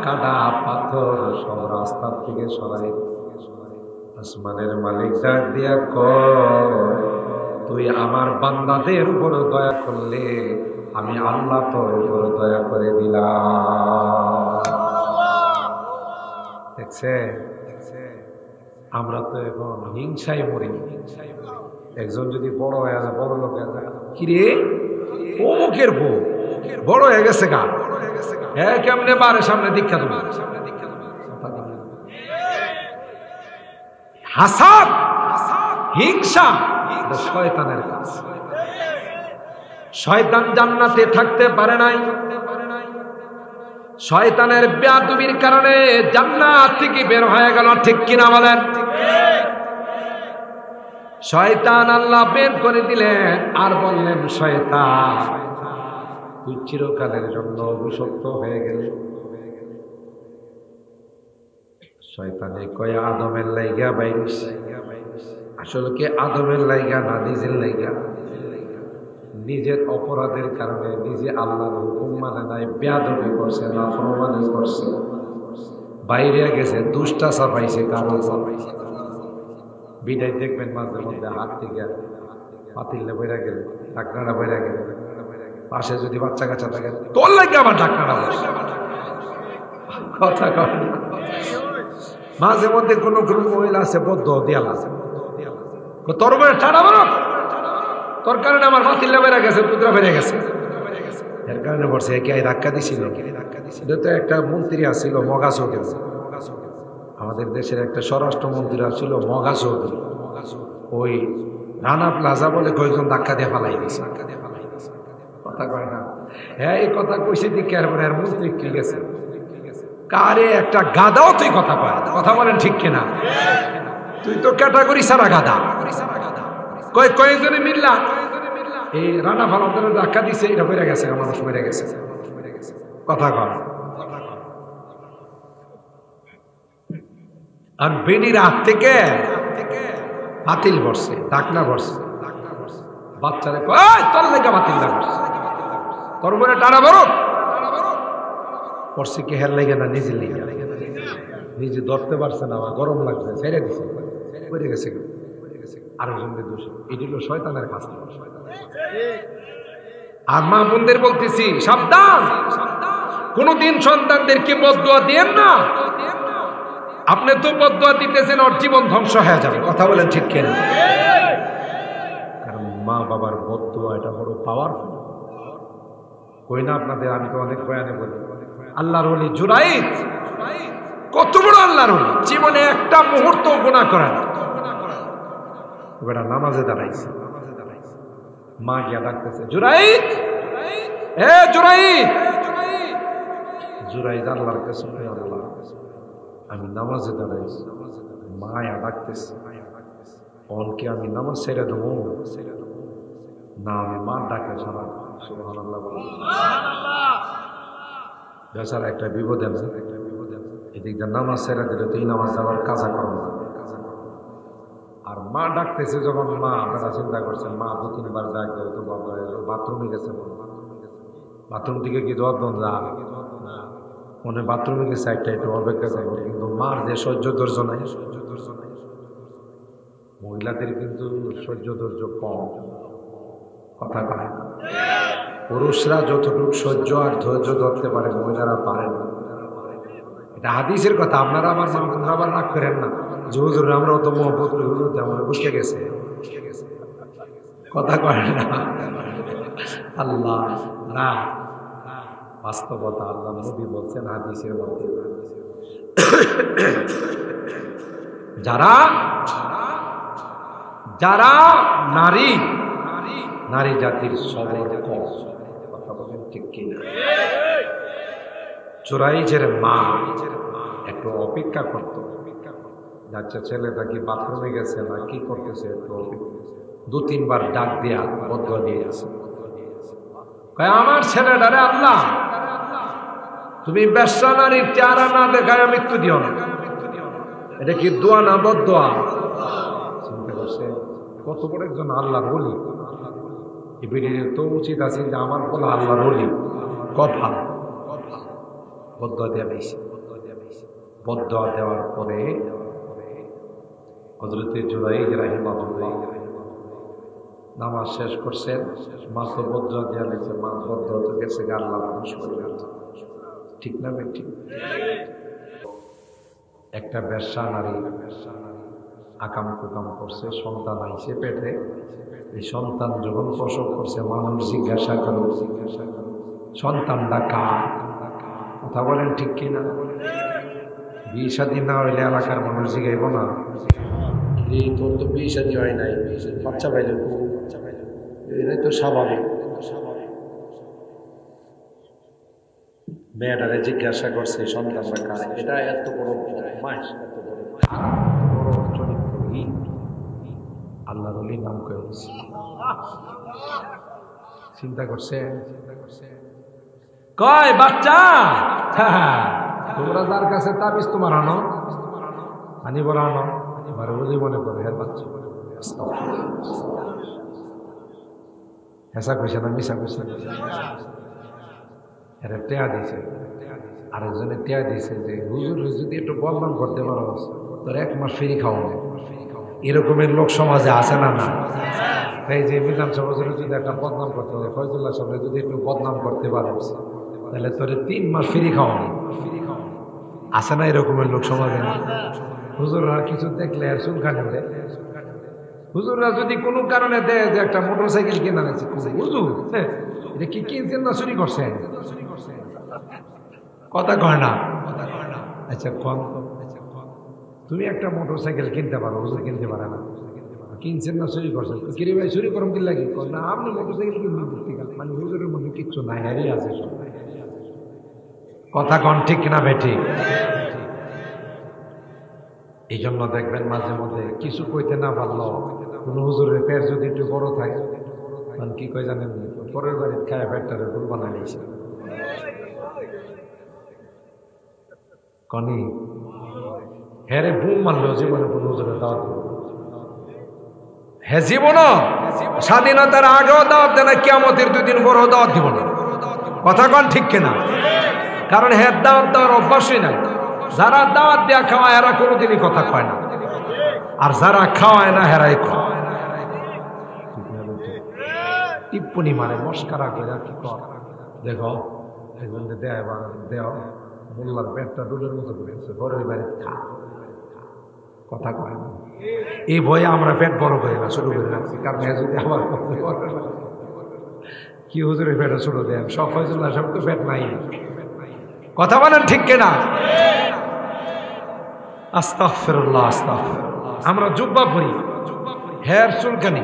কাঁটা পাথর সব রাস্তার থেকে সরাই। আসমানের মালিক ডাক দিয়া কয়, তুই আমার বান্দাদের উপর দয়া করলে আমি আল্লাহ তোর উপর দয়া করে দিলাম। দেখছে, আমরা তো এখন হিংসায় মরি। একজন যদি বড় হয়ে যায়, বড় লোক হয়ে যায়, কিরে অমুকের বউ বড় হয়ে গেছে গা, হ্যাঁ কেমনে বারে সামনে দীক্ষা দেবো। হাসাদ, হিংসা শয়তানের কাজ। শয়তান জান্নাতে থাকতে পারে নাই, শয়তানের বেয়াদবির কারণে জান্নাত থেকে বের হয়ে গেল, ঠিক কিনা বলেন? শয়তান আল্লাহ বের করে দিলেন আর বললেন, শয়তান তুই চিরকালের জন্য অভিশপ্ত হয়ে গেলে। শয়তানে কয় আদমের লাইগা বাইরিস, আসলে কি আদমের লাইগা না, নিজের লাইগা। নিজের অপরাধের কারণে নিজে আল্লাহর হুকুম মানে নাই, বেয়াদবি করছে, নাফরমানি করছে, বাইরে গেছে, দুষ্টা চাপাইছে, কারণ চাপাইছে। বিদায় দেখবেন মাঝে মধ্যে হাত থেকে পাতিলে বইরা গেলে, ঢাকনাটা বইরা গেলে, পাশে যদি বাচ্চা কাচ্চা থাকে, তোর লাগে আবার ঢাকনাটা বসে। কথা কর। মাঝে মধ্যে কোনো কোনো মহিলা আছে বদ্ধ দেয়াল আছে, তোর বলে টানা বলো, তোর কারণে আমার পাতিলে বেড়ে গেছে, পুত্রা বেড়ে গেছে, এর কারণে বলছে কে ধাক্কা দিছিল। এটা তো একটা মন্ত্রী আসছিল মগা চৌধুরী, আমাদের দেশের একটা স্বরাষ্ট্রমন্ত্রী আসছিল মগা চৌধুরী। ওই রানা প্লাজা বলে কয়েকজন ধাক্কা দিয়ে ফালাই দিয়েছে। কথা কয় না? হ্যাঁ, এই কথা কইছে দিকে আর মন্ত্রী কি গেছে, কারে একটা গাদাও তুই কথা কয়, কথা বলেন ঠিক কিনা? তুই তো ক্যাটাগরি সারা গাদা। কয়েকজনে মিললা এই রানা ফালাদের ধাক্কা দিছে, এটা বেড়ে গেছে, মানুষ বেড়ে গেছে। কথা কয়। আর বেডির হাত থেকে বাতিল বসছে, ডাকনা বসছে, বাচ্চারে কয় তোর লেগা বাতিল না বসছে, তোর উপরে টানা বড় পড়ছে কি হের লেগে না নিজের লেগে, নিজে ধরতে পারছে না, গরম লাগছে, ছেড়ে দিছে, পড়ে গেছে আরেকজনদের দোষ। এটি হলো শয়তানের কাজ। আর মা বোনদের বলতেছি সাবধান, কোনদিন সন্তানদেরকে বদদুয়া দিয়েন না। আপনি তো বদদুয়া দিতেছেন, ওর জীবন ধ্বংস হয়ে যাবে। কথা বলেন ঠিক কেন? কারণ মা বাবার বদদুয়া এটা বড় পাওয়ারফুল। কই না আপনাদের, আমি তো অনেক বয়ানে বলি, আল্লাহর ওলি জুরাইদ কত বড় আল্লাহর ওলি, জীবনে একটা মুহূর্ত গুনাহ করে না। বেটা নামাজে দাঁড়াইছে, মা গিয়া ডাকতেছে জুরাইদ, এ জুরাইদ। জুরাইদ আল্লাহর কাছে, আল্লাহ আমি নামাজে দাঁড়াইছি, মায়া ডাকতেছে, অনকে আমি নামাজ ছেড়ে দেবো না, আমি মার ডাকে সারা। সুবহানাল্লাহ। বেচারা একটা বিপদে আছে, এদিক দিয়ে নামাজ ছেড়ে দিলে তো এই নামাজ যাওয়ার কাজা করো না। মা ডাকতেছে যখন মা আপনারা চিন্তা করছেন মা 2-3 বার ডাক দেয় তো বাবা বাথরুমে গেছে বাথরুম থেকে কি দরদন যা মনে বাথরুমে গেছে একটা একটু অপেক্ষা করবে কিন্তু মার যে সহ্য ধৈর্য নাই মহিলাদের কিন্তু সহ্য ধৈর্য কম কথা কয় না পুরুষরা যতটুকু সহ্য আর ধৈর্য ধরতে পারে মহিলারা পারে না এটা হাদিসের কথা আপনারা আবার আবার রাগ করেন না যে হুজুর আমরা তো মহব্বত করি হুজুর আমার বুঝতে গেছে কথা কয় না আল্লাহ না বাস্তবতা আল্লাহ নবী বলছেন হাদিসের মধ্যে যারা যারা নারী নারী জাতির সবর কম কথা বলেন ঠিক কিনা চোরাইজের মা একটু অপেক্ষা করতো যাচ্ছে ছেলেটা কি বাথরুমে গেছে না কি করতেছে একটু অপেক্ষা 2-3 বার ডাক দিয়া বদ্ধ দিয়ে আছে আমার ছেলেটারে আল্লাহ তুমি বেশ্যা নারীর চেহারা না দেখায় মৃত্যু দিও না এটা কি দোয়া না বদদোয়া চিন্তা করছে কত বড় একজন আল্লাহর ওলি এর তো উচিত আছে যে আমার বলা আল্লাহর ওলি কথা বদদোয়া দেওয়া বেশি বদদোয়া দেওয়ার পরে হযরতে জুরাইজ রাহিমাহুল্লাহ নামাজ শেষ করছেন মাত্র বদদোয়া দেওয়া গেছে মা বদদোয়া তো গেছে আল্লাহ মানুষ করে ঠিক না ঠিক একটা বেশ্যা নারী আকাম কুকাম করছে সন্তান আইছে পেটে এই সন্তান যখন প্রসব করছে মানুষ জিজ্ঞাসা করল সন্তানটা কার কথা বলেন ঠিক কিনা বিয়ে শাদী না হইলে এলাকার মানুষ জিগাইব না তোর তো বিয়ে শাদী হয় নাই বাচ্চা পাইলে এটাই তো স্বাভাবিক মেয়েটারে জিজ্ঞাসা করছে সন্তানটা কার এটা এত বড় বদমাইশ এত বড় চরিত্রহীন আল্লাহর ওলি নাম করে দিচ্ছে চিন্তা করছে কয় বাচ্চা তোমরা যার কাছে তাবিজ তোমার আনো আনি বলা আনো আমার ওলি মনে করে হ্যাঁ বাচ্চা হেসা কইছে না মিশা কইছে এরা টেয়া দিছে আরেকজনে টেয়া দিছে যে হুজুর যদি একটু বদনাম করতে পারো তোর 1 মাস ফ্রি খাওয়ানো এরকমের লোক সমাজে আছে না না এই যে বিধানসভা যদি একটা বদনাম করতে হবে ফয়জুল্লাহ সাহেব যদি একটু বদনাম করতে পারো তাহলে তোর 3 মাস ফ্রি খাওয়ানো আছে না এরকমের লোক সমাজে হুজুররা কিছু দেখলে আর চুলকানি উঠে হুজুররা যদি কোনো কারণে দেয় যে একটা মোটরসাইকেল কেনা আছে হুজুর এটা কি কিনছেন না চুরি করছেন কথা কয় না আচ্ছা কম তুমি একটা মোটরসাইকেল কিনতে পারো হুজুর কিনতে পারে না কিনছেন না চুরি করছেন কিরে ভাই চুরি করম কি লাগে না আপনি মোটরসাইকেল কিনবেন মানে হুজুরের মধ্যে কিচ্ছু নাই হারিয়ে আছে কথা কন ঠিক কিনা বেঠি এই জন্য দেখবেন মাঝে মধ্যে কিছু কইতে না পারলো কোন হুজুরের পেট যদি একটু বড় থাকে মানে কি কয় জানেন পরের বাড়ির খায় পেটটারে ভুল বানাই নিয়েছে কনি হ্যাঁ বুম মারলো জীবনে কোন হুজুরের দাওয়াত হ্যাঁ জীবন স্বাধীনতার আগেও দাওয়াত দেয় না কিয়ামতের 2 দিন পরও দাওয়াত দিব না কথা কন ঠিক কিনা কারণ হ্যাঁ দাওয়াত দেওয়ার অভ্যাসই নাই যারা দাওয়াত দেওয়া খাওয়ায় এরা কোনোদিনই কথা কয় না আর যারা খাওয়ায় না হেরাই খাওয়ায় টিপ্পনি মারে মস্কারা করে কি কর দেখো দেয় দেও মোল্লার পেটটা ডুলের মতো করেছে ঘরের বাইরে খা কথা কয় না এই ভয়ে আমরা পেট বড় করি না শুরু করে রাখছি কারণ যদি আমার কি হুজুরের পেটে ছোট দেন সব ফয়জুল্লাহ সব তো পেট নাই কথা বলেন ঠিক কিনা আস্তাগফিরুল্লাহ আস্তাগফিরুল্লাহ আমরা জুব্বা পরি হেয়ার চুলকানি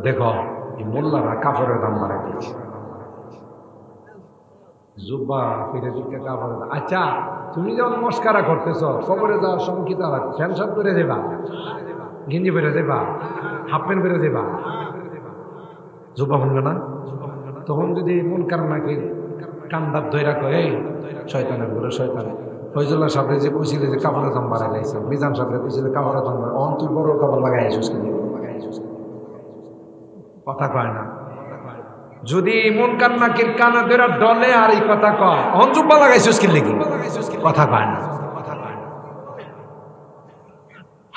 দেখো এই মোল্লারা কাপড়ের দাম বাড়াই দিয়েছে জুব্বা ফিরে দিকে কাপড় আচ্ছা তুমি যখন মস্কারা করতেছ কবরে যাওয়ার সময় কি তারা ফ্যান শার্ট পরে যাবা গেঞ্জি পরে যাবা হাফ প্যান্ট পরে যাবা জুব্বা বলবে না তখন যদি মন কারণাকে কান্দার ধৈরা কয় শয়তানের ঘরে শয়তান ফয়জুল্লাহ সাহেব যে কইছিল যে কাপড়ের দাম বাড়াই লাইছে, মিজান সাহেব কইছিল কাপড়ের দাম বাড়াই, অন তুই বড় কাপড় লাগাই আইছিস কিন্তু কথা কয় না। যদি মুনকার নাকির কানে ধরে ডলে আর এই কথা কয় অন জুব্বা লাগাইছিস কি লাগি কথা কয় না।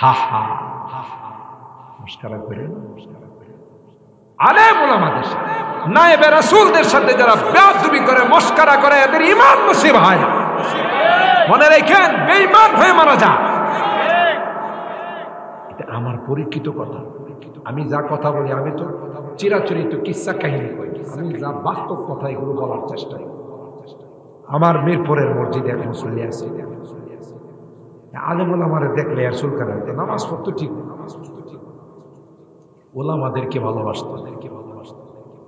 হা হা মুশকিল করে আলেম ওলামাদের সাথে নায়েবে রাসূলদের সাথে যারা বেয়াদবি করে মস্করা করে এদের ঈমান নসিব হয় না। মনে রাখেন বেঈমান হয়ে মারা যায়। এটা আমার পরীক্ষিত কথা। আমি যা কথা বলি আমি তো চিরাচরিত কিসসা কাহিনী কই, আমি যা বাস্তব কথা এগুলো বলার চেষ্টা করি। আমার মিরপুরের মসজিদে এখন চলে আসে আলেম ওলামারে দেখলে আর চুলকানি হতো, নামাজ পড়তো ঠিক, ওলামাদেরকে ভালোবাসতো,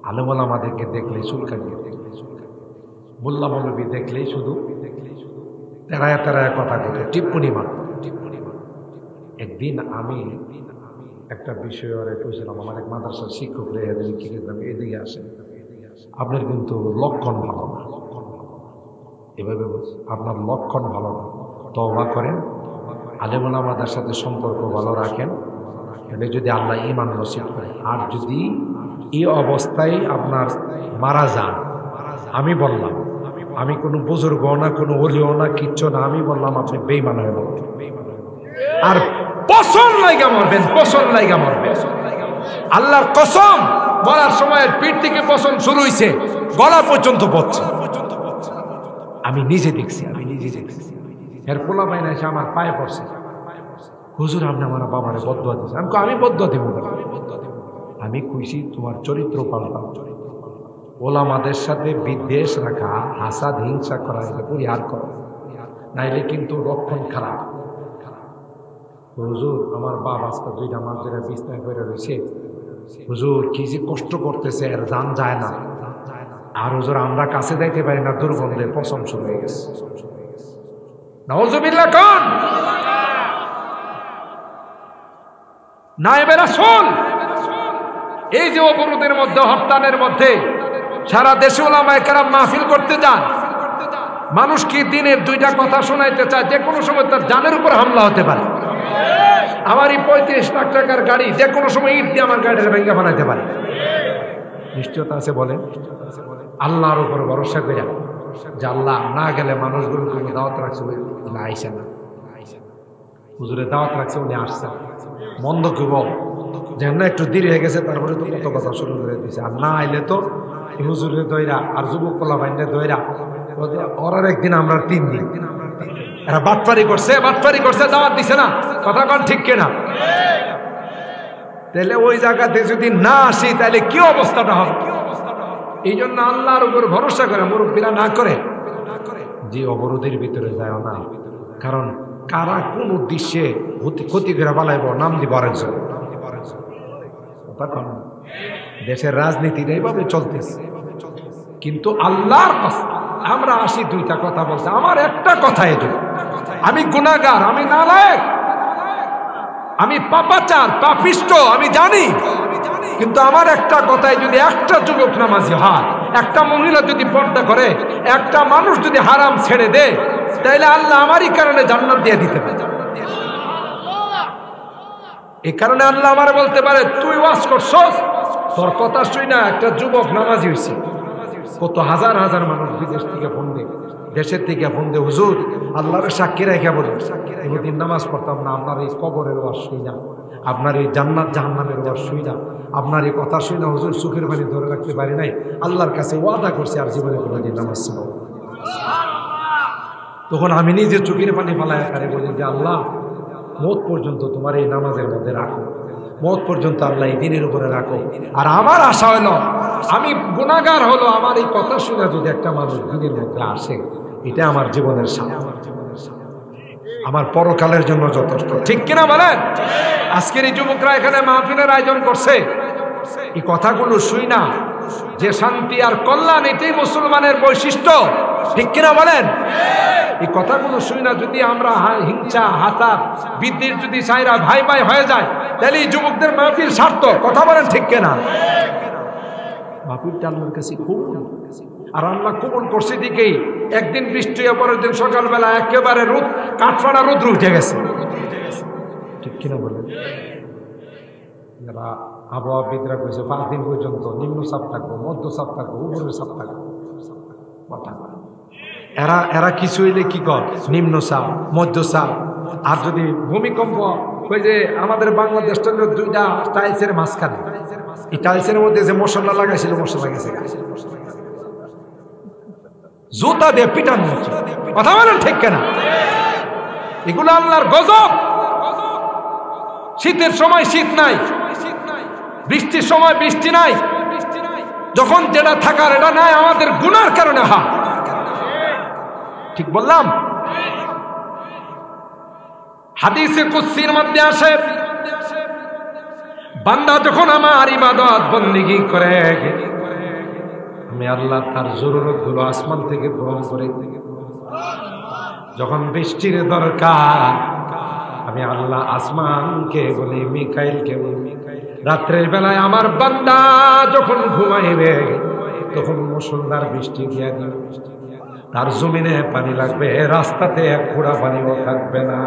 আলেম ওলামাদেরকে দেখলে চুলকানি, মোল্লা মৌলবী দেখলেই শুধু তেরায় তেরায় কথা বলতো, টিপ্পনি মারত। একদিন আমি একটা বিষয় কইছিলাম, আমার এক মাদ্রাসার শিক্ষক রেখে কি করলাম, এদিকে আসেন, আপনার কিন্তু লক্ষণ ভালো না, এভাবে বলছি আপনার লক্ষণ ভালো না, তওবা করেন, আলেম ওলামাদের সাথে সম্পর্ক ভালো রাখেন, তাহলে যদি আল্লাহ ঈমান নসিব করে। আর যদি এই অবস্থায় আপনার মারা যান, আমি বললাম আমি কোনো বুজুর্গ না, কোনো ওলিও না, কিচ্ছু না, আমি বললাম আপনি বেঈমান হয়ে মরবেন, আর পছন্দ লাইগা মরবেন, পছন্দ লাইগা মরবেন। আল্লাহর কসম, মরার সময় পিঠ থেকে পছন্দ শুরু হইছে, গলা পর্যন্ত পড়ছে। আমি নিজে দেখছি, এর পোলা বাইনা এসে আমার পায়ে পড়ছে, হুজুর আপনি আমার বাবারে বদদুয়া দিয়েছে। আমি বদদুয়া দেব না, আমি কইছি তোমার চরিত্র পাল্টাও, ওলামাদের সাথে বিদ্বেষ রাখা, হাসাদ হিংসা করা, এটা পরিহার করো, নাইলে কিন্তু লক্ষণ খারাপ। হুজুর আমার বাবা আজকে 2টা মাস ধরে বিছনায় পড়ে রয়েছে, হুজুর কি যে কষ্ট করতেছে, এর জান যায় না, আর হুজুর আমরা কাছে যাইতে পারি না, দুর্গন্ধে পছম শুরু হয়ে গেছে। নাউজুবিল্লাহ কোন নায়েবে রাসূল এই যে অবরোধের মধ্যে, হরতালের মধ্যে সারা দেশে উলামায়ে কেরাম মাহফিল করতে যান, মানুষ কি দিনের 2টা কথা শোনাইতে চায়, যে কোনো সময় তার জানের উপর হামলা হতে পারে। আমার এই 35 লাখ টাকার গাড়ি যে কোনো সময় ইট দিয়ে আমার গাড়িটা ভেঙে বানাইতে পারে, নিশ্চয়তা আছে বলেন? আল্লাহর উপর ভরসা করে যে আল্লাহ না গেলে মানুষগুলো কোনো দাওয়াত রাখছে, আইসে না, হুজুরে দাওয়াত রাখছে, উনি আসছে, মন্দ কি বল যেন একটু দেরি হয়ে গেছে, তারপরে তো কত কথা শুরু করে দিয়েছে, আর না আইলে তো হুজুরে দইরা আর যুবক পোলা বাইন্ডে দইরা ওরার একদিন আমরা 3 দিন, এরা বাটপারি করছে, দাওয়াত দিছে না, কথা কন ঠিক কিনা? তাহলে ওই জায়গাতে যদি না আসি তাহলে কি অবস্থাটা হবে? এই জন্য আল্লাহর উপর ভরসা করে মুরব্বীরা না করে যে অবরোধের ভিতরে যায় না, কারণ কারা কোন উদ্দেশ্যে ক্ষতি করে বালাইব নাম দিব আরেকজন। দেশের রাজনীতিটা এইভাবে চলতেছে, কিন্তু আল্লাহর কসম আমরা আসি 2টা কথা বলছে, আমার একটা কথা এই, আমি গুনাহগার, আমি নালায়েক, আমি পাপাচার, পাপিষ্ট, আমি জানি, কিন্তু আমার একটা কথাই যদি একটা যুবক নামাজি হয়, একটা মহিলা যদি পর্দা করে, একটা মানুষ যদি হারাম ছেড়ে দেয়, তাইলে আল্লাহ আমারই কারণে জান্নাত দিয়ে দিতে পারে। এই কারণে আল্লাহ আমার বলতে পারে তুই ওয়াজ করছস, তোর কথা শুই না একটা যুবক নামাজি হয়েছে। কত হাজার হাজার মানুষ বিদেশ থেকে ফোন দেয়, দেশের থেকে ফোন দেয়, হুজুর আল্লাহর সাক্ষী রেখে বলি কোনোদিন নামাজ পড়তাম না, আপনার এই কবরের ওয়াজ শুই না, আপনার এই জান্নাত জাহান্নামের ওয়াজ শুই না, আপনার এই কথা শুই না, হুজুর চোখের পানি ধরে রাখতে পারি নাই, আল্লাহর কাছে ওয়াদা করছে আর জীবনে কোনোদিন নামাজ ছিল। তখন আমি নিজে চোখের পানি ফালায় কারে বলি যে আল্লাহ মওত পর্যন্ত তোমার এই নামাজের মধ্যে রাখো, মওত পর্যন্ত আল্লাহ এই দিনের উপরে রাখো। আর আমার আশা হলো আমি গুনাহগার হলো, আমার এই কথা শুনে যদি একটা মানুষ দিনের মধ্যে আসে, এটা আমার জীবনের সাথে, আমার পরকালের জন্য যথেষ্ট, ঠিক কিনা বলেন? আজকের এই যুবকরা এখানে মাহফিলের আয়োজন করছে, এই কথাগুলো শুই না যে শান্তি আর কল্যাণ এটাই মুসলমানের বৈশিষ্ট্য, ঠিক কিনা বলেন? এই কথাগুলো শুই না যদি আমরা হিংসা, হাসাদ, বিদ্বেষ যদি চাইরা ভাই ভাই হয়ে যায়, তাহলে এই যুবকদের মাহফিল সার্থক, কথা বলেন ঠিক কিনা? মাহফিলটা আল্লাহর কাছে খুব আর আল্লাহ কবুল করছে দিকেই একদিন বৃষ্টি হয়ে পরের দিন সকালবেলা একেবারে রোদ কাঠফাড়া রোদ্র উঠে গেছে। ঠিক কিনা বলেন? যারা আবহাওয়াবিদরা কইছে 5 দিন পর্যন্ত নিম্নচাপ থাকবো, মধ্যচাপ থাকবো, উপরের চাপ থাকবো। এরা কিছু হইলে কি কর নিম্নচাপ মধ্যচাপ। আর যদি ভূমিকম্প, ওই যে আমাদের বাংলাদেশটা দুইটা টাইলসের মাঝখানে, এই টাইলসের মধ্যে যে মশলা লাগাইছিল, মশলা গেছে জুতা দিয়ে পিটানো হচ্ছে। কথা বলেন ঠিক কেনা? এগুলো আল্লাহর গজব। শীতের সময় শীত নাই, বৃষ্টির সময় বৃষ্টি নাই, যখন যেটা থাকার এটা নাই, আমাদের গুনার কারণে। হ্যাঁ ঠিক বললাম? হাদিসে কুদসির মধ্যে আসে, বান্দা যখন আমার ইবাদত বন্দেগী করে, আমি আল্লাহ তার জরুরত গুলো আসমান থেকে পূরণ করে। যখন বৃষ্টির দরকার, আমি আল্লাহ আসমানকে বলি, মিকাইলকে বলি, রাত্রের বেলায় আমার বান্দা যখন ঘুমাইবে, তখন মুষলধার বৃষ্টি দিয়া দিবে। তার জমিনে পানি লাগবে, রাস্তাতে এক ফোঁটা পানিও থাকবে না।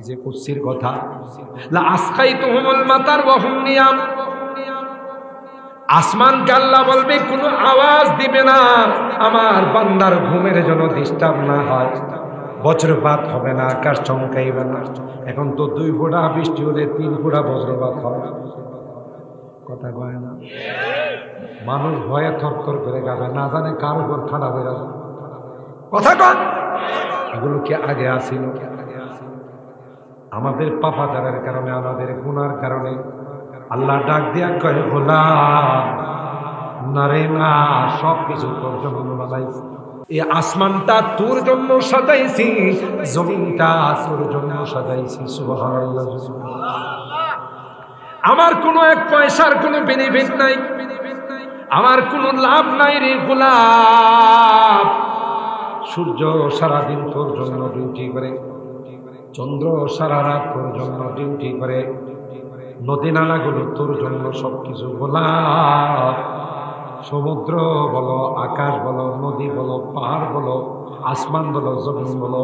যে কুদসির কথা, লা আসকাইতুহুমুল মাতার ওয়া হুম নিয়াম। আসমানকে আল্লাহ বলবে, কোনো আওয়াজ দিবে না, আমার বান্দার ঘুমের জন্য ডিস্টার্ব না হয়। বজ্রপাত হবে না, আকাশ চমকাইবে না। এখন তো 2 ফোঁটা বৃষ্টি হলে 3 ফোঁটা বজ্রপাত হয়। কথা কয় না? মানুষ ভয়ে থরথর করে গাবে, না জানে কার উপর ঠান্ডা বেড়া। কথা কন? এগুলো কি আগে আসিল? আমাদের পাপাচারের কারণে, আমাদের গুনার কারণে আল্লাহ ডাক দিয়া কয়, গোলাম না রে না, সবকিছু তোর জন্য বানাইছি। এই আসমানটা তোর জন্য সাজাইছি, জমিনটা তোর জন্য সাজাইছি। সুবহানাল্লাহ। আমার কোনো 1 পয়সার কোনো বেনিফিট নাই, আমার কোনো লাভ নাই রে গোলাম। সূর্য সারাদিন তোর জন্য ডিউটি করে, চন্দ্র সারা রাত তোর জন্য ডিউটি করে, নদী নালাগুলো তোর জন্য সবকিছু। গোলাম, সমুদ্র বলো, আকাশ বলো, নদী বলো, পাহাড় বলো, আসমান বলো, জমিন বলো,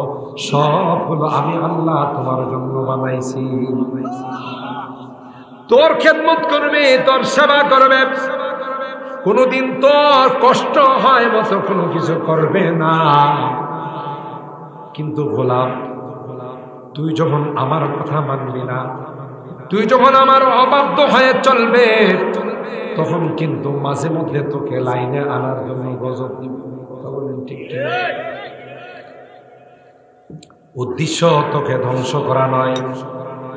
সবগুলো আমি আল্লাহ তোমার জন্য বানাইছি। তোর খেদমত করবে, তোর সেবা করবে, কোনদিন তোর কষ্ট হয় মতো কোনো কিছু করবে না। কিন্তু গোলাম, তুই যখন আমার কথা মানবি না, তুই যখন আমার অবাধ্য হয়ে চলবে, তখন কিন্তু মাঝে মধ্যে তোকে লাইনে আনার জন্য গজব দিব। ঠিক উদ্দেশ্য তোকে ধ্বংস করা নয়,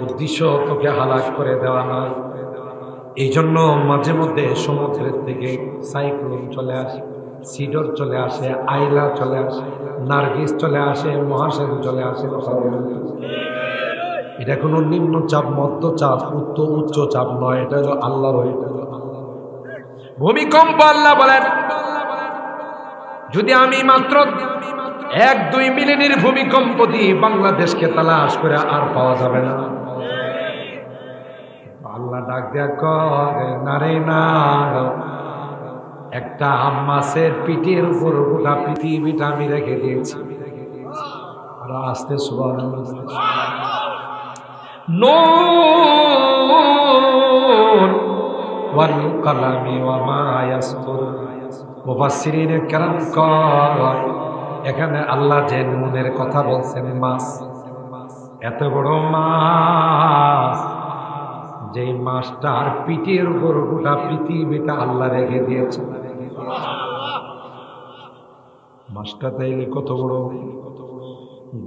উদ্দেশ্য তোকে হালাক করে দেওয়া নয়। এই জন্য মাঝে মধ্যে সমুদ্রের থেকে সাইক্লোন চলে আসে, সিডর চলে আসে, আইলা চলে আসে, নার্গিস চলে আসে, মহাসেন চলে আসে। এটা কোনো নিম্নচাপ, মধ্যচাপ, উচ্চ চাপ নয়, এটা হলো আল্লাহর। ভূমিকম্প আল্লাহ বলেন, যদি আমি মাত্র 1-2 মিলিমিটার ভূমিকম্প দিয়ে বাংলাদেশকে তালাশ করে আর পাওয়া যাবে না। আল্লাহ ডাক দেয়া করে, না রে না, একটা মাছের পিঠের উপর গোটা পৃথিবীটা আমি রেখে দিয়েছি। আর আস্তে সুবহানাল্লাহ। নুন ওয়াল কালামি ওয়া মা ইয়াসতুরুন। মুফাসসিরিন কেরাম কয়, এখানে আল্লাহ যে নুনের কথা বলছেন, মাছ, এত বড় মাছ, যে মাছটার পিঠের উপর গোটা পৃথিবীটা আল্লাহ রেখে দিয়েছে। মাছটা তাইলে কত বড়?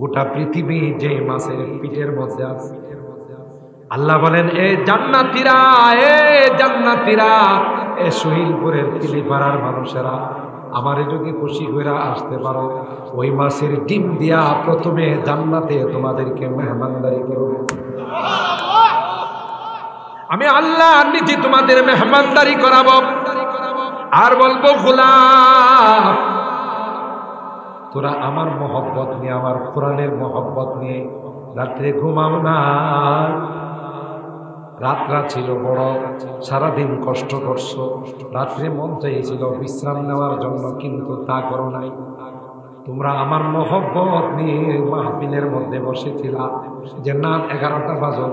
গোটা পৃথিবী যে মাছের পিঠের মধ্যে আছে। আল্লাহ বলেন, এ জান্নাতীরা, এ জান্নাতীরা, এ শহীদপুরের কিলিপাড়ার মানুষেরা, আমারে যদি খুশি করে আসতে পারো, ওই মাছের ডিম দিয়া প্রথমে জান্নাতে তোমাদেরকে মেহমানদারি করব। আমি আল্লাহ নিজে তোমাদের মেহমানদারি করাবো, আর বলবো, গোলাম তোরা আমার মহব্বত নিয়ে, আমার কোরআনের মহব্বত নিয়ে রাত্রে ঘুমাও না। রাতরা ছিল বড়, সারাদিন কষ্ট করছো, রাত্রে মন চাইছিল বিশ্রাম নেওয়ার জন্য, কিন্তু তা করো নাই। তোমরা আমার মহব্বত নিয়ে মাহফিলের মধ্যে বসেছিলা যে না 11টা বাজো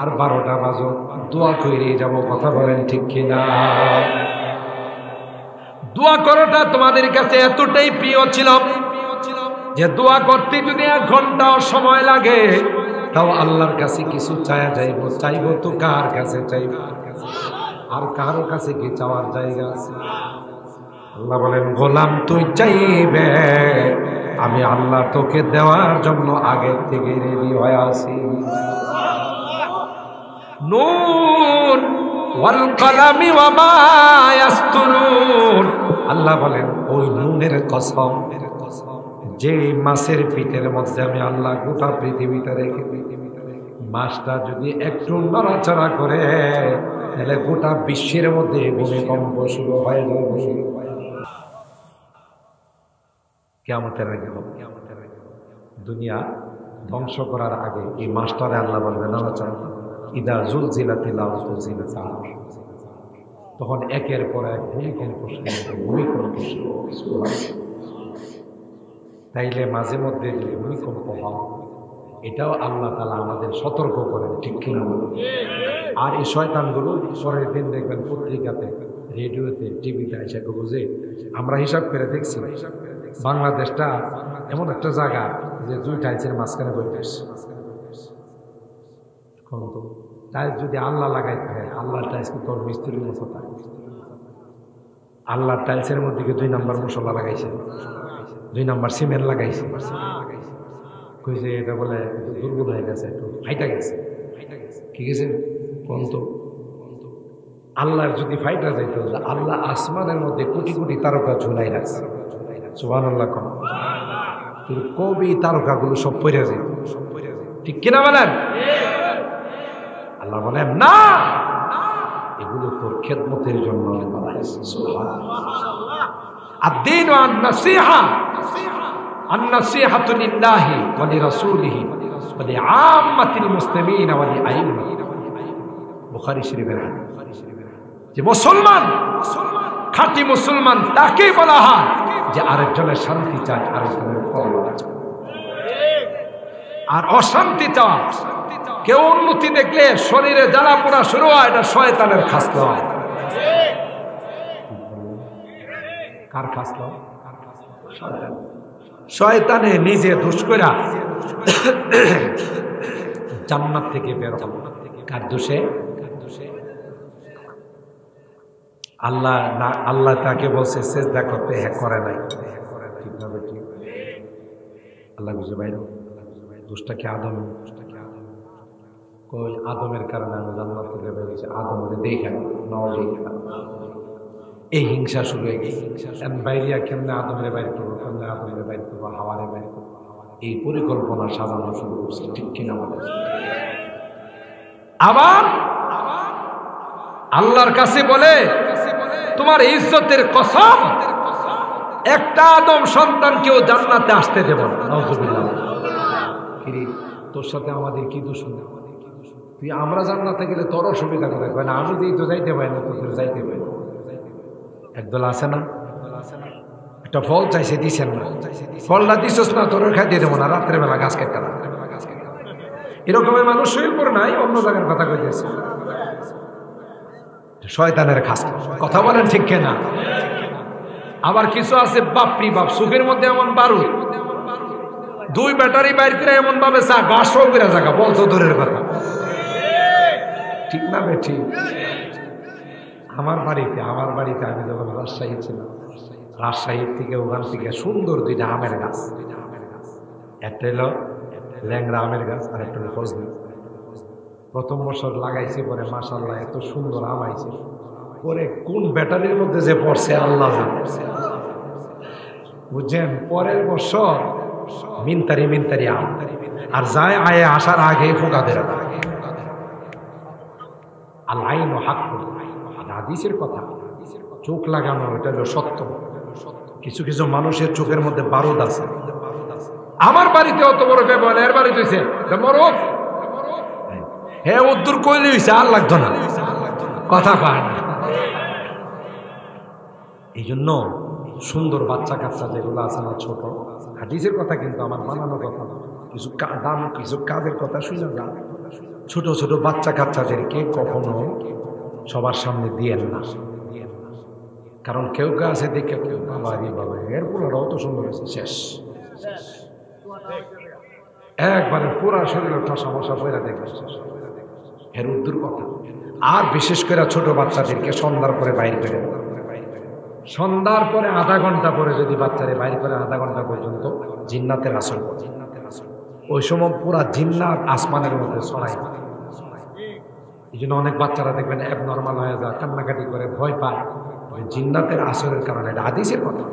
আর 12টা বাজো দোয়া করে যাব। কথা বলেন ঠিক কিনা? দোয়া করাটা তোমাদের কাছে এতটাই প্রিয় ছিল যে দোয়া করতে যদি 1 ঘন্টাও সময় লাগে তাও আল্লাহর কাছে কিছু চাইবো তো কার কাছে চাইব? আর কারো কাছে কি চাওয়ার জায়গা আছে? আল্লাহ বলেন, গোলাম তুই চাইবে, আমি আল্লাহ তোকে দেওয়ার জন্য আগে থেকে রেডি হয়ে আছি। নুন ওয়াল কলামি ওয়া মা ইয়াসতুরুন। আল্লাহ বলেন, ওই নুনের কসম, যে মাছের পিঠের মধ্যে আমি আল্লাহ গোটা পৃথিবীটা রেখে, মাছটা যদি একটু নড়াচড়া করে তাহলে গোটা বিশ্বের মধ্যে ভূমিকম্প শুরু হয়ে যাবে। কিয়ামতের আগে হবে। দুনিয়া ধ্বংস করার আগে এই মাছটারে আল্লাহ বলবে নড়াচড়া, ইদা জুলজিলাতিল আরদু জিলজালাহা। তখন একের পর এক ভূমিকম্প শুরু হবে। তাইলে মাঝে মধ্যে যে ভূমিকম্প হয় এটাও আল্লাহ তাআলা আমাদের সতর্ক করেন, ঠিক কিনা? আর এই শয়তানগুলো পরের দিন দেখবেন পত্রিকাতে, রেডিওতে, টিভিতে এসে বুঝে। আমরা হিসাব করে দেখছি বাংলাদেশটা এমন একটা জায়গা যে 2 টাইলসের মাঝখানে বইতে আসছে। টাইলস যদি আল্লাহ লাগাই থাকে, আল্লাহর টাইলস কি তোর মিস্ত্রির মতো থাকে? আল্লাহর টাইলসের মধ্যে 2 নম্বর মশলা লাগাইছে, 2 নম্বর সিমেন্ট লাগাইছে। কইছে এটা বলে দুর্বল হয়ে গেছে, একটু ফাইটা গেছে। কি গেছে কন্ত? আল্লাহর যদি ফাইটা যাইতো, আল্লাহ আসমানের মধ্যে কোটি কোটি তারকা ঝুলাই রাখছে। সুবহানাল্লাহ। কবি তারকাগুলো সব পড়ে যেত, ঠিক কিনা বলেন? আল্লাহ বলেন না, এগুলো তোর খেদমতের জন্য বানাইছে। সুবহানাল্লাহ। আদ-দীনু আন-নাসীহা, আন-নাসীহাতু লিল্লাহি ওয়া লিরাসূলিহি ওয়া লিআম্মাতিল মুসলিমিন ওয়া লিআইম্মাতিল। বুখারী শরীফের হাদিস। যে মুসলমান, খাঁটি মুসলমান তাকেই বলা হয় যে আরেকজনের শান্তি চায়, আরেকজনের কল্যাণ চায়। আর অশান্তি চায়, কেউ উন্নতি দেখলে শরীরে জ্বালা পোড়া শুরু হয়, এটা শয়তানের খাসলা। কার খাসলা? শয়তানে নিজে দোষ কইরা জান্নাত থেকে বের হবে। কার দোষে? আল্লাহ না, আল্লাহ তাকে বলছে সেজদা করতে, হ্যাঁ করে নাই। ঠিক না? ঠিক। আল্লাহ বুঝে বাইরে দোষটা কি আদম? কই আদমের কারণে আমি জান্নাত থেকে বের হয়েছি, আদমের দেখে এই হিংসা শুরু হয়ে গেছে। বাইরিয়া কেমনে আদমের বাইরে করবো, কেমনে আদমের বাইরে করবো, হাওয়ারে বাইরে করবো, এই পরিকল্পনা সাজানো শুরু করছে, ঠিক কিনা বলে? আবার আল্লাহর কাছে বলে, তোমার ইজ্জতের কসম, একটা আদম সন্তানকেও জান্নাতে আসতে দেব না। নাউজুবিল্লাহ। কিরে, তোর সাথে আমাদের কি দুশমনি? তুই আমরা জান্নাতে গেলে তোর অসুবিধা করে, না আমি দিই তো যাইতে পারি না, তোদের যাইতে পারি। একদল আছে না, একটা ফল চাইছে, দিছেন না, ফলটা দিছস না, তোর খাইতে দেবো না, রাত্রেবেলা গাছ কেটে না। এরকমের মানুষ শৈলপুর নাই, অন্য জায়গার কথা কইতেছে। শয়তানের খাস কথা বলেন, ঠিক কিনা? আবার কিছু আছে বাপরি বাপ, সুখের মধ্যে এমন বারুদ, 2 ব্যাটারি বাইর করে এমন ভাবে চা গাছও করে জায়গা বলতো দূরের কথা, ঠিক না বেঠি? আমার বাড়িতে আমি যখন রাজশাহী ছিলাম, রাজশাহীর থেকে ওখান থেকে সুন্দর 2টা আমের গাছ, একটা হলো ল্যাংড়া আমের গাছ আর একটা হলো ফজলি। প্রথম বছর লাগাইছি, পরে মাশাআল্লাহ এত সুন্দর আম আইছে, পরে কোন ব্যাটারির মধ্যে যে পড়ছে আল্লাহ জানে, বুঝছেন? পরের বছর মিনতারি আম, আর যায় আয়ে আসার আগে ফোকা দেয়। আল্লাহ হাক্কুন, হাদিসের কথা, চোখ লাগানো এটা হলো সত্য। কিছু কিছু মানুষের চোখের মধ্যে বারুদ আছে। আমার বাড়িতে অত বড় ব্যবহার, এর বাড়িতে হয়েছে মরক, হ্যাঁ উদ্দুর কইলে হইছে, আর লাগতো না, কথা কয় না। এই জন্য সুন্দর বাচ্চা কাচ্চা যেগুলো আছে না, ছোট, হাদিসের কথা কিন্তু আমার বানানো কথা, কিছু দাম কিছু কাজের কথা শুনে না। ছোট ছোট বাচ্চা কাচ্চাদেরকে কখনো সবার সামনে দিয়েন না, কারণ কেউ কেউ আছে দেখে কেউ বাবা রে বাবা এর পুরোটাও তো সুন্দর হয়েছে, শেষ একবারে পুরা শরীরে ঠসা মশা পয়লা দেখবে, এর উদ্দুর কথা। আর বিশেষ করে ছোট বাচ্চাদেরকে সন্ধ্যার পরে বাইর করে, সন্ধ্যার পরে আধা ঘন্টা পরে যদি বাচ্চারে বাইর করে আধা ঘন্টা পর্যন্ত জিন্নাতের আসর, ওই সময় পুরা জিন্নাত আসমানের মধ্যে ছড়াই। এই জন্য অনেক বাচ্চারা দেখবেন এক নর্মাল হয়ে যায়, কান্নাকাটি করে, ভয় পায়, জিন্নাতের আসরের কারণে। এটা হাদিসের কথা।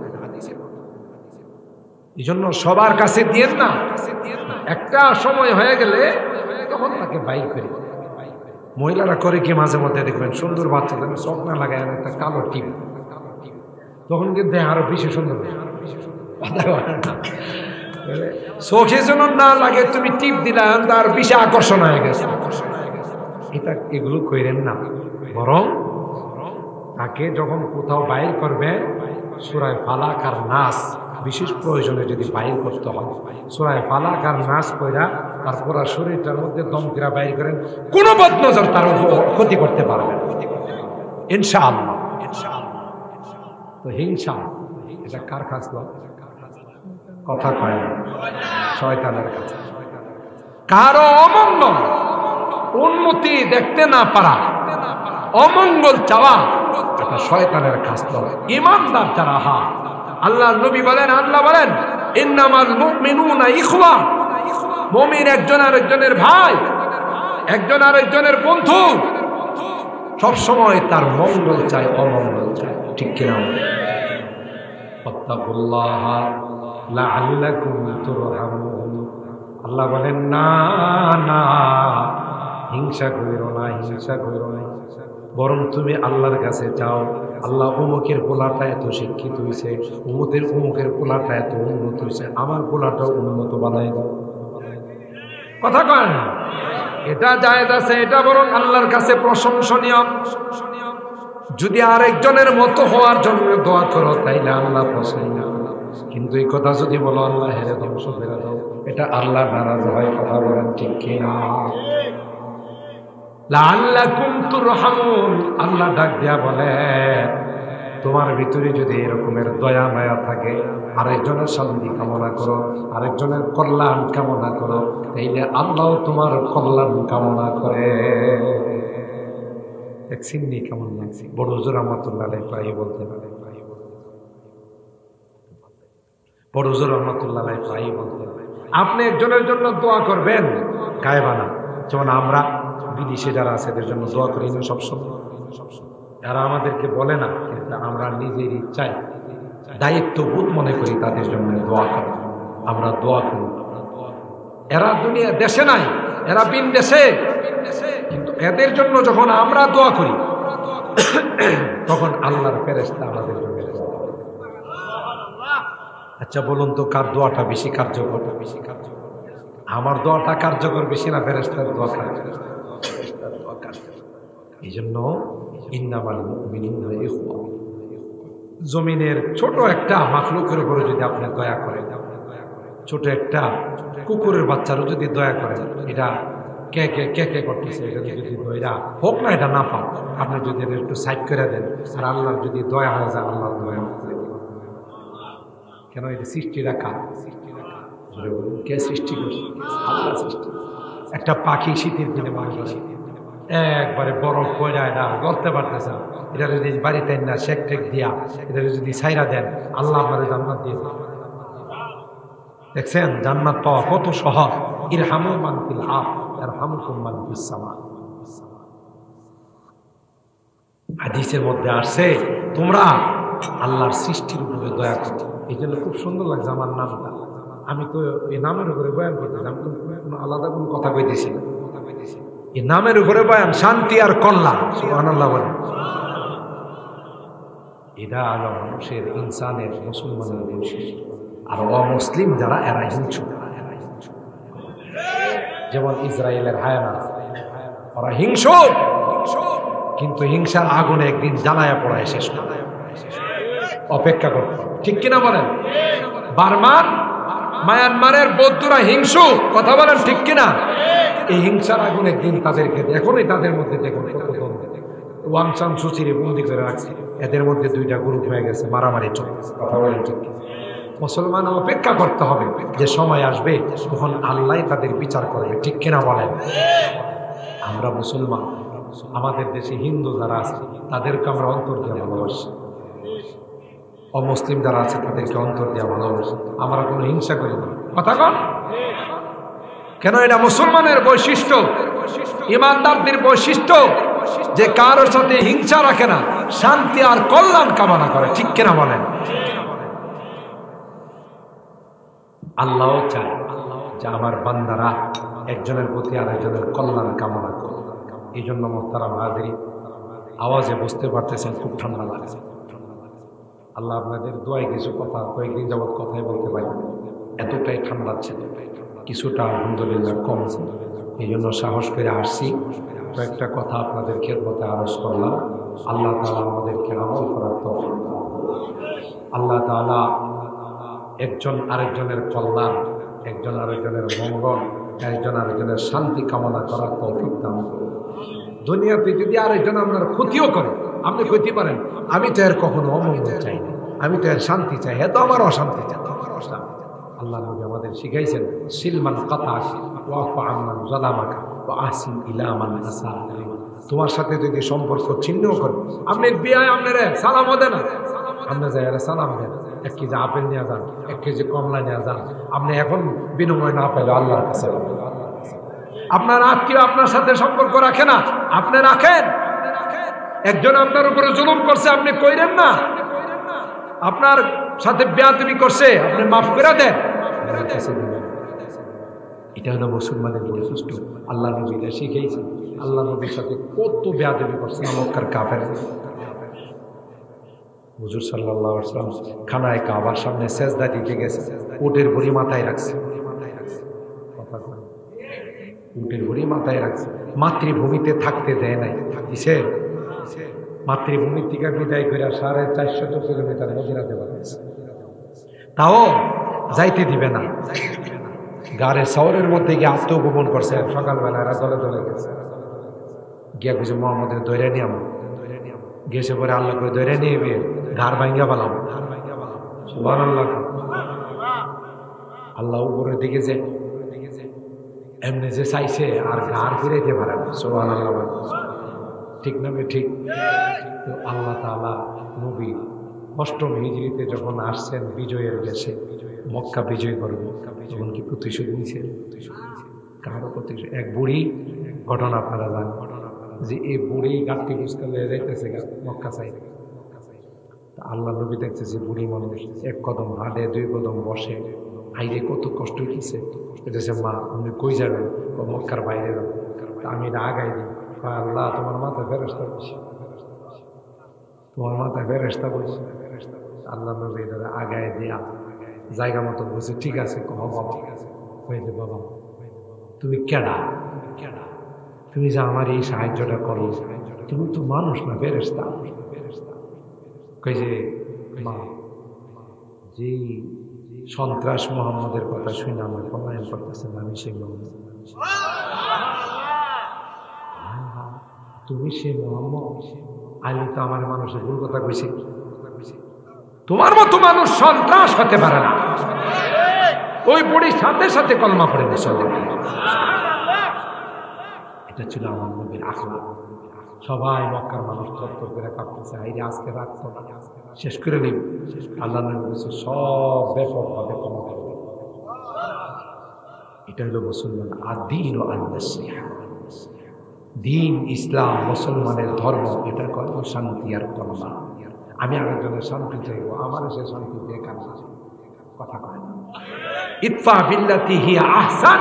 এই জন্য সবার কাছে দিয়েন না, একটা সময় হয়ে গেলে তখন তাকে বাইর করে। মহিলারা করে কি মাঝে মধ্যে দেখবেন সুন্দর বাচ্চাদের চোখ না লাগায় একটা কালো টিপ, তখন কিন্তু আরো বেশি সুন্দর, চোখে যেন না লাগে তুমি টিপ দিলা, তার বেশি আকর্ষণ হয়ে গেছে। এটা এগুলো কইরেন না, বরং তাকে যখন কোথাও বাইর করবে সূরা ফালাক আর নাস, বিশেষ প্রয়োজনে যদি বাইর করতে হয় সূরা ফালাক আর নাস কইরা তার পুরা শরীরটার মধ্যে দম করে বাইর করেন, কোনো বদনজর তার ক্ষতি করতে পারবে ইনশাআল্লাহ। তো হিংসা এটা কার কাজ? কথা কয় না, শয়তানের কাজ। কারো অমঙ্গল উন্নতি দেখতে না পারা, অমঙ্গল চাওয়া, এটা শয়তানের কাজ। ঈমানদার যারা, হ্যাঁ, আল্লাহর নবী বলেন, আল্লাহ বলেন ইন্নামাল মুমিনুনা ইখওয়া, মুমিন একজন আরেকজনের ভাই, একজন আরেকজনের বন্ধু, সব সময় তার মঙ্গল চায়, অমঙ্গল চায়, ঠিক কিনা? ফাত্তাকুল্লাহ লাআল্লাকুম তুরহামুন। আল্লাহ বলেন না না, হিংসা কইরো না, হিংসা কইরো না, বরং তুমি আল্লাহর কাছে যাও। আল্লাহ অমুকের পোলাটা এত শিক্ষিত হয়েছে, অমুকের পোলাটা এত উন্নত হয়েছে, আমার পোলাটাও উন্নত বানাই দাও। কথা কয় না, এটা জায়েজ আছে, এটা বরং আল্লাহর কাছে প্রশংসনীয়। যদি আরেকজনের মতো হওয়ার জন্য দোয়া করো তাইলে আল্লাহ পছন্দ, কিন্তু এই কথা যদি বলো আল্লাহ হেরে ধ্বংস করে দাও, এটা আল্লাহ নারাজ হয়। কথা বলেন ঠিক কিনা? লাআল্লাকুম তুরহামুন, আল্লাহ ডাক দিয়া বলে তোমার ভিতরে যদি এরকমের দয়া মায়া থাকে, আরেকজনের শান্তি কামনা করো, আরেকজনের কল্যাণ কামনা করো, তাইলে আল্লাহ তোমার কল্যাণ কামনা করে। দেখছেননি কেমন লাগছে? বড় হুজুর রহমাতুল্লাহ আলাইহি প্রায় বলতেন, বড় হুজুর রহমাতুল্লাহ আলাইহি প্রায় বলতেন, আপনি একজনের জন্য দোয়া করবেন গায়বানা, যেমন আমরা বিদেশে যারা আছে এদের জন্য দোয়া করি না সবসময়, এরা আমাদেরকে বলে না, কিন্তু আমরা নিজের ইচ্ছায় দায়িত্ববোধ মনে করি তাদের জন্য দোয়া করি, আমরা দোয়া করি। এরা দুনিয়া দেশে নাই, এরা বিন দেশে, কিন্তু এদের জন্য যখন আমরা দোয়া করি তখন আল্লাহর ফেরেশতা আমাদের জন্য দোয়া করে। আচ্ছা বলুন তো কার দোয়াটা বেশি কার্যকর? আমার দোয়াটা কার্যকর বেশি না ফেরেশতার দোয়া কার্যকর? এই জন্য ইন্নামাল মুমিনুনা ইখওয়া, জমিনের ছোট একটা মাখলুকের উপরে যদি আপনি দয়া করেন, ছোট একটা কুকুরের বাচ্চারও যদি দয়া করেন, এটা কে কে কে কে করতেছে, এটা যদি দয়া হোক না, এটা না পাক, আপনি যদি এটা একটু সাইড করে দেন, আর আল্লাহর যদি দয়া হয়ে যায়, আল্লাহর দয়া করে দিন। কেন? এটা সৃষ্টি রাখা, কে সৃষ্টি করছে? আল্লাহ সৃষ্টি। একটা পাখি শীতের দিনে মানুষ একবারে বরফ পয়রা, এটা গলতে পারতেছে না, এটা যদি বাড়িতে না শেক টেক দিয়া এটা যদি ছাইরা দেন, আল্লাহ আপনার জান্নাত দিয়ে দেন। দেখছেন জান্নাত পাওয়া কত সহজ। ইরহামু মান ফিল আরদ ইয়ারহামুকুম মান ফিস সামা। হাদিসের মধ্যে আসছে তোমরা আল্লাহর সৃষ্টির উপরে দয়া করো। এই জন্য খুব সুন্দর লাগছে আমার নামটা। আমি তো এই নামের উপরে বয়ান করতেছিলাম, কোনো আলাদা কোনো কথা কইতেছি না, এই নামের উপরে বয়ান, শান্তি আর কল্যাণ। সুবহানাল্লাহ বলেন। এটা হলো মানুষের, ইনসানের, মুসলমানের বৈশিষ্ট্য। আর অমুসলিম যারা, এরা হিংসুক। যেমন ইসরায়েলের হায়ানা, ওরা হিংস, কিন্তু হিংসার আগুনে একদিন জ্বালায়া পড়ায় শেষ করে। অপেক্ষা করতে, ঠিক কিনা বলেন? বার্মার মায়ানমারের বৌদ্ধরা হিংসু, কথা বলেন ঠিক কিনা? এই হিংসার আগুন একদিন তাদেরকে, এখনই তাদের মধ্যে দেখুন কত দ্বন্দ্ব। ওয়াং সান সুচিরে বন্দি করে রাখছে, এদের মধ্যে দুইটা গ্রুপ হয়ে গেছে, মারামারি চলছে। কথা বলেন ঠিক কিনা? মুসলমান অপেক্ষা করতে হবে যে সময় আসবে তখন আল্লাহ তাদের বিচার করবে, ঠিক কিনা বলেন? আমরা মুসলমান, আমাদের দেশে হিন্দু যারা আছে তাদেরকে আমরা অন্তর দিয়ে ভালোবাসি, অমুসলিম যারা আছে তাদেরকে অন্তর দিয়ে ভালোবাসি, আমরা কোনো হিংসা করি না। কথা কন কেন? এটা মুসলমানের বৈশিষ্ট্য, ইমানদারদের বৈশিষ্ট্য, যে কারোর সাথে হিংসা রাখে না, শান্তি আর কল্যাণ কামনা করে, ঠিক কিনা বলেন? আল্লাহও চায় যে আমার বান্দারা একজনের প্রতি আরেকজনের কল্যাণ কামনা করে। এই জন্য মোহতারাম হাজিরিন, আওয়াজে বুঝতে পারতেছেন খুব ঠান্ডা লাগছে। আল্লাহ আপনাদের দোয়ায় কিছু কথা কয়েকদিন যাবৎ কথাই বলতে পারি, এতটাই ঠান্ডা ছিল, কিছুটা আলহামদুলিল্লাহ কমছে। এই জন্য সাহস করে আসছি, কয়েকটা কথা আপনাদের খেদমতে আরজ করলাম। আল্লাহ তাআলা আমাদেরকে আমল করার তৌফিক দান করুন। আল্লাহ তাআলা একজন আরেকজনের কল্যাণ, একজন আরেকজনের মঙ্গল, একজন আরেকজনের শান্তি কামনা করার তৌফিক দান করুন। দুনিয়াতে যদি আরেকজন আপনার ক্ষতিও করে, আপনি কইতে পারেন আমি তো এর কখনো অমঙ্গল চাই না, আমি তো এর শান্তি চাই, হ্যাঁ তো আমার অশান্তি চাই। আল্লাহ নবী আমাদের শিখাইছেন, সিলমান কাতাস ওয়াফু আম্মান যালামাকা ওয়া আহসিন ইলা মান আসা ইলাইক। তোমার সাথে যদি সম্পর্ক ছিন্ন করে, আপনি বিয়ায় আপনার সালাম দেন না, আপনি যাই সালাম দেন, 1 কেজি আপেল নিয়ে যান, 1 কেজি কমলা নিয়ে যান, আপনি এখন বিনিময় না পেলে আল্লাহর কাছে। আপনার আত্মীয় আপনার সাথে সম্পর্ক রাখে না, আপনি রাখেন। একজন আপনার উপরে জুলুম করছে, আপনি কইরেন না। আপনার সাথে বেয়াদবি করছে, আপনি মাফ করে দেন। এটা হলো মুসলমানের বৈশিষ্ট্য। আল্লাহ নবী এটা শিখেছেন। আল্লাহ নবীর সাথে কত বেয়াদবি করছে মক্কার কাফের। হুজুর সাল্লাল্লাহু আলাইহি ওয়াসাল্লাম খানায় কাবার সামনে সেজদা দিতে গেছে, উটের ভুঁড়ি মাথায় রাখছে। উটের ভুঁড়ি মাথায় রাখছে, মাতৃভূমিতে থাকতে দেয় নাই। দিছে মাতৃভূমির থেকে বিদায় করে 450 কিলোমিটার মদিনাতে পাঠাইছে, তাও যাইতে দিবে না। গাড়ে শহরের মধ্যে গিয়ে আত্মগোপন করছে। সকালবেলা এরা দলে দলে গেছে, গিয়া খুঁজে মোহাম্মদের দৈরা নিয়ে আমার গেছে, পরে আল্লাহ করে দৈরা নিয়ে বিয়ে ঘাড় ভাঙ্গা পালাম। সুবহানাল্লাহ। আল্লাহ উপরের দিকে যে এমনি যে চাইছে আর ঘাড় ফিরাইতে পারে না। সুবহানাল্লাহ, ঠিক না? ঠিক। তো আল্লাহ তাআলা নবী 8ম হিজরিতে যখন আসছেন বিজয়ের দেশে, মক্কা বিজয় করবে, তখন কি প্রতিশোধ নিছে? কারো প্রতিশোধ? এক বুড়ি ঘটনা আপনারা জানেন, যে এই বুড়ি গাঁটটি বুঝতে যাইতেছে মক্কা চাই। আল্লাহ নবী দেখতেছে বুড়ি মানুষ, 1 কদম হাঁটে, 2 কদম বসে, আইরে কত কষ্ট হইতেছে। বলতেছে, মা আপনি কই যাবেন? মক্কার বাইরে যাবেন। আমি এটা আগাই দিই। আল্লাহ তোমার মাথায় ফেরেশতা বসে, তোমার মাথায় ফেরেশতা বসে। আল্লাহ নবী এটা আগায় দিয়া জায়গা মতো বলছে, ঠিক আছে বাবা। কইলে, বাবা তুমি কেডা? তুমি যে আমার এই সাহায্যটা করো, তুমি তো মানুষ না, ফেরেশতা। কই যে, মা যে সন্ত্রাস মোহাম্মদের কথা শুনে আমার পলায়ন করতেছেন, আমি সেই মোহাম্মদ। তুমি সে মোহাম্মদ? আইলে তো আমার মানুষের ভুল কথা কইছে। তোমার মতো মানুষ সন্ত্রাস হতে পারে না। ওই বুড়ির সাথে সাথে কলমা পড়ে গেছে। এটা ছিল আমার নবীর আখলাক। সবাই মক্কার মানুষ তত্ত্ব করে কাঁপতেছে, আইরে আজকে রাখতো না, শেষ করে নিব। আল্লাহ নবী বলেছে, সব ব্যাপকভাবে ক্ষমা করবে। এটা হলো মুসলমান। আদিন ও আন-নাসিহা, দিন ইসলাম মুসলমানের ধর্ম, এটা কর্ম শান্তি আর কল্যাণ। আমি আরেকজনের শান্তি চাইবো, আমার সে শান্তি দিয়ে কাজ কথা কয় না। ইতফা বিল্লাতি হিয়া আহসান,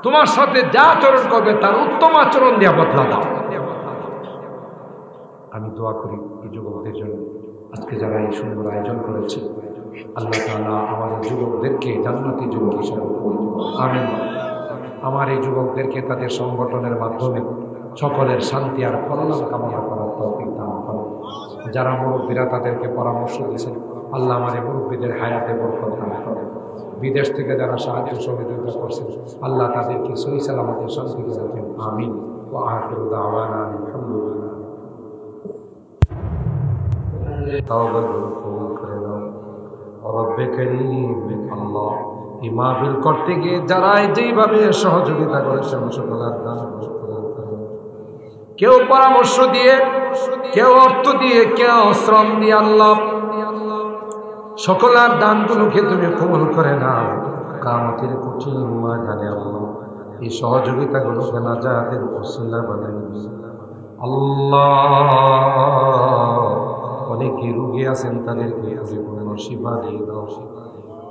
তোমার সাথে যা আচরণ করবে তার উত্তম আচরণ দিয়ে বদলা দাও। আমি দোয়া করি এই যুবকদের জন্য, আজকে যারা এই সুন্দর আয়োজন করেছে, আল্লাহ তাআলা আমাদের যুবকদেরকে জান্নাতি যুবক হিসেবে আমিন। আমার এই যুবকদেরকে তাদের সংগঠনের মাধ্যমে সকলের শান্তি আর কল্যাণ কামনা করার তৌফিক দান করো। যারা মুরব্বীরা তাদেরকে পরামর্শ দিয়েছেন, আল্লাহ আমার এই মুরব্বীদের হায়াতে বরকত দান করো। বিদেশ থেকে যারা সাহায্য সহযোগিতা করছেন, আল্লাহ তাদেরকে সহি সালামতে শান্তিতে রাখেন। আমিন। ওয়া আখিরু দাওয়ানা আলহামদুলিল্লাহ। তাওবাতুল কবুল করে দাও রব্বে কারীম। আল্লাহ এই মাহফিল করতে গিয়ে যারা যেইভাবে সহযোগিতা করেছেন সকলের দান করেন। কেউ পরামর্শ দিয়ে, কেউ অর্থ দিয়ে, কেউ শ্রম দিয়ে, আল্লাহ সকলের দানগুলোকে তুমি কবুল করে নাও। কিয়ামতের কঠিন ময়দানে আল্লাহ এই সহযোগিতাগুলোকে নাজাতের ওসিলা বানাই দিও আল্লাহ। অনেকে রোগী আছেন, তাদেরকে পরিপূর্ণ শিফা দিয়ে দাও।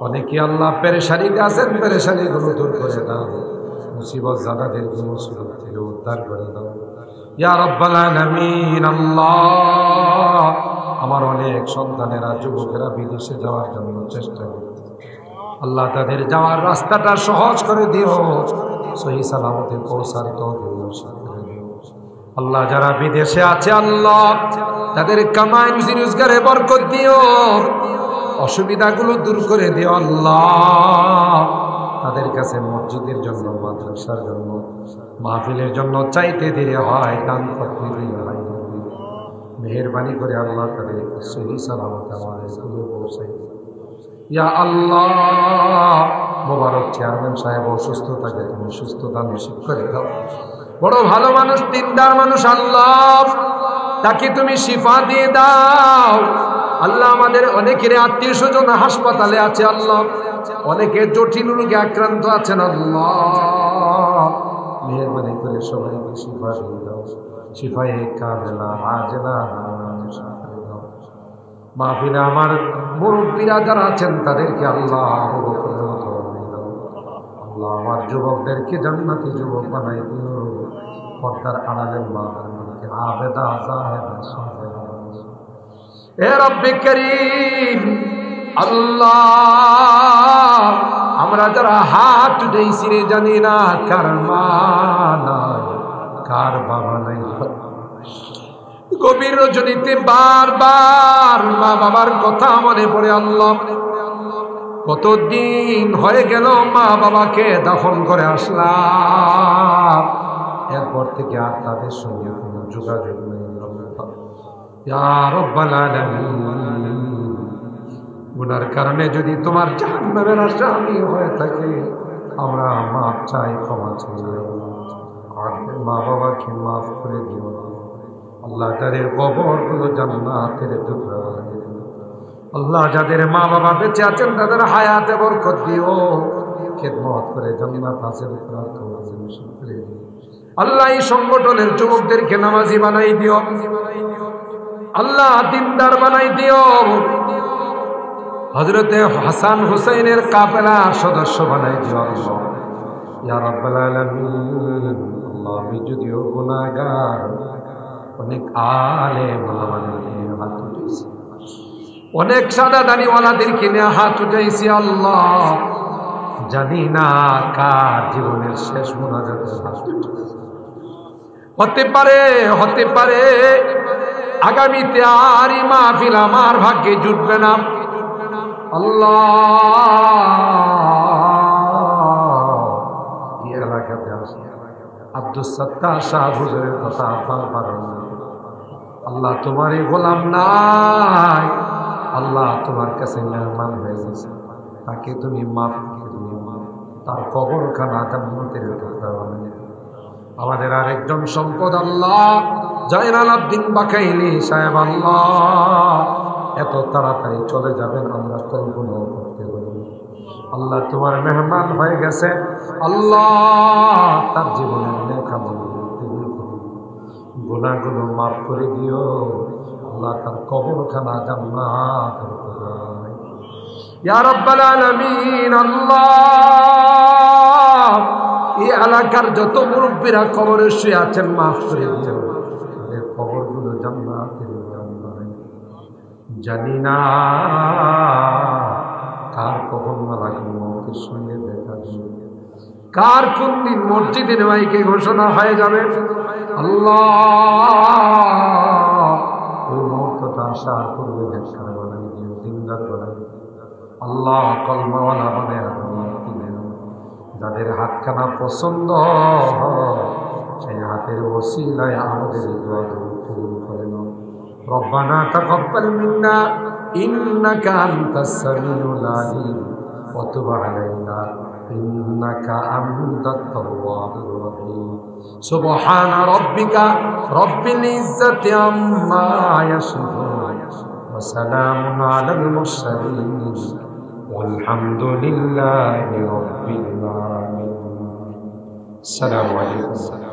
অনেকে আল্লাহ পেরেশানিতে আছেন, পেরেশানিগুলো দূর করে দাও। মুসিবত জাদাদেরকে মুসিবত থেকে উদ্ধার করে দাও ইয়া রাব্বাল আলামিন। আল্লাহ আমার অনেক সন্তানেরা, যুবকেরা বিদেশে যাওয়ার জন্য চেষ্টা করছে, আল্লাহ তাদের যাওয়ার রাস্তাটা সহজ করে দিও, সহি সালামতে পৌঁছার তৌফিক নসিব করে দিও আল্লাহ। যারা বিদেশে আছে আল্লাহ তাদের কামাই রুজি রোজগারে বরকত দিও, অসুবিধাগুলো দূর করে দিও আল্লাহ। তাদের কাছে মসজিদের জন্য, মাদ্রাসার জন্য, মাহফিলের জন্য চাইতে দেরি হয়, দান করতে দেরি হয়, মেহেরবানি করে আল্লাহ তাদের সহি সালামতে আমাদের পৌঁছাই ইয়া আল্লাহ। মোবারক চেয়ারম্যান সাহেব অসুস্থ, তাকে তুমি সুস্থতা নসিব করে দাও। বড় ভালো মানুষ, দিনদার মানুষ আল্লাহ, তাকে তুমি শিফা দিয়ে দাও আল্লাহ। আমাদের অনেকের আত্মীয় স্বজন হাসপাতালে আছে আল্লাহ, অনেকে জটিল রোগে আক্রান্ত আছেন আল্লাহ, মেহেরবানি করে সবাইকে শিফা দিয়ে দাও। শিফায়ে কামেলা আজলা মাহফিলে আমার মুরব্বীরা যারা আছেন তাদেরকে আল্লাহ আল্লাহ আমার যুবকদেরকে জান্নাতি যুবক বানাই দিও। পর্দার আড়ালের মা-বোনদেরকে আবেদা জাহেদা সাহেদা এ রব্বে কারীম আল্লাহ। আমরা যারা হাত উঠাইছি রে জানি না কার মা নাই, কার বাবা নাই। গভীর রজনীতে বারবার মা বাবার কথা মনে পড়ে আল্লাহ। কতদিন হয়ে গেল মা বাবাকে দাফন করে আসলাম, এরপর থেকে আর তাদের সঙ্গে কোনো যোগাযোগ নেই। ইয়া রাব্বাল আলামিন, গুনার কারণে যদি তোমার জাহান্নামের আসামি হয়ে থাকে আমরা মাফ চাই, ক্ষমা চাই। আর মা বাবাকে মাফ করে দিও আল্লাহ। তাদের কবরগুলো জান্নাতের টুকরা বানিয়ে দিও আল্লাহ। যাদের মা বাবা বেঁচে আছেন তাদের হায়াতে বরকত দিও, খেদমত করে জান্নাত হাসিল করার তৌফিক নসিব করে দিও আল্লাহ। এই সংগঠনের যুবকদেরকে নামাজি বানাই দিও আল্লাহ, দিনদার বানাই দিও। হযরতে হাসান হুসাইনের কাফেলার সদস্য বানাই দিও আল্লাহ। ইয়া রাব্বাল আলামিন আল্লাহ, আমি যদিও গুনাহগার, অনেক আলেম ওলামাদেরকে নিয়ে হাত উঠাইছি, অনেক সাদা দাড়িওয়ালাদেরকে নিয়ে হাত উঠাইছি আল্লাহ। জানি না কার জীবনের শেষ মোনাজাতের হাত উঠেছে। হতে পারে আগামীতে আর এই মাহফিল আমার ভাগ্যে জুটবে না আল্লাহ। এই এলাকাতে আসি আব্দুস সাত্তার শাহ হুজুরের কথা বারবার আল্লাহ, তোমারই গোলাম নাই আল্লাহ, তোমার কাছে মেহমান হয়ে গেছে, তাকে তুমি মাফ করে দিও, তার কবরখানা জান্নাতের টুকরা বানিয়ে দিও। আমাদের আরেকজন সম্পদ আল্লাহ জয়নাল আব্দিন বাকাইলি সাহেব আল্লাহ, এত তাড়াতাড়ি চলে যাবেন আমরা কল্পনাও করতে পারি আল্লাহ। তোমার মেহমান হয়ে গেছে আল্লাহ, তার জীবনের নেকামলগুলো কবুল করে দিও, গুনাহগুলো মাফ করে দিও আল্লাহ, তার কবরখানা জান্নাতের টুকরা বানাই দিও ইয়া রাব্বাল আলামিন আল্লাহ। এই এলাকার যত মুরব্বীরা কবরে শুয়ে আছেন মাফ করে দিও, তাদের কবরগুলো জান্নাতের বানাই দিও। জানি না কার কখন মালাকুল মউতের সঙ্গে দেখা দিবে, কার কোন দিন মসজিদের মাইকে ঘোষণা হয়ে যাবে আল্লাহ ওই মুহূর্তটা আসার পূর্বে নেককার বানাই দিও, দিনদার বানাই দিও। আল্লাহ কলমাওয়ালা বানায় যাদের হাতখানা পছন্দ সেই হাতের ওসিলায় আমাদের দোয়া কবুল করে নাও। রব্বানা তাকাব্বাল মিন্না ইন্নাকা আনতাস সামিউল আলিম ওয়া তুব আলাইনা ইন্নাকা আনতাত তাওয়াবুর রহিম। সুবহানা রাব্বিকা রাব্বিল ইজ্জাতি আম্মা ইয়াসিফুন ওয়া সালামুন আলাল মুরসালিন والحمد لله رب العالمين. السلام عليكم.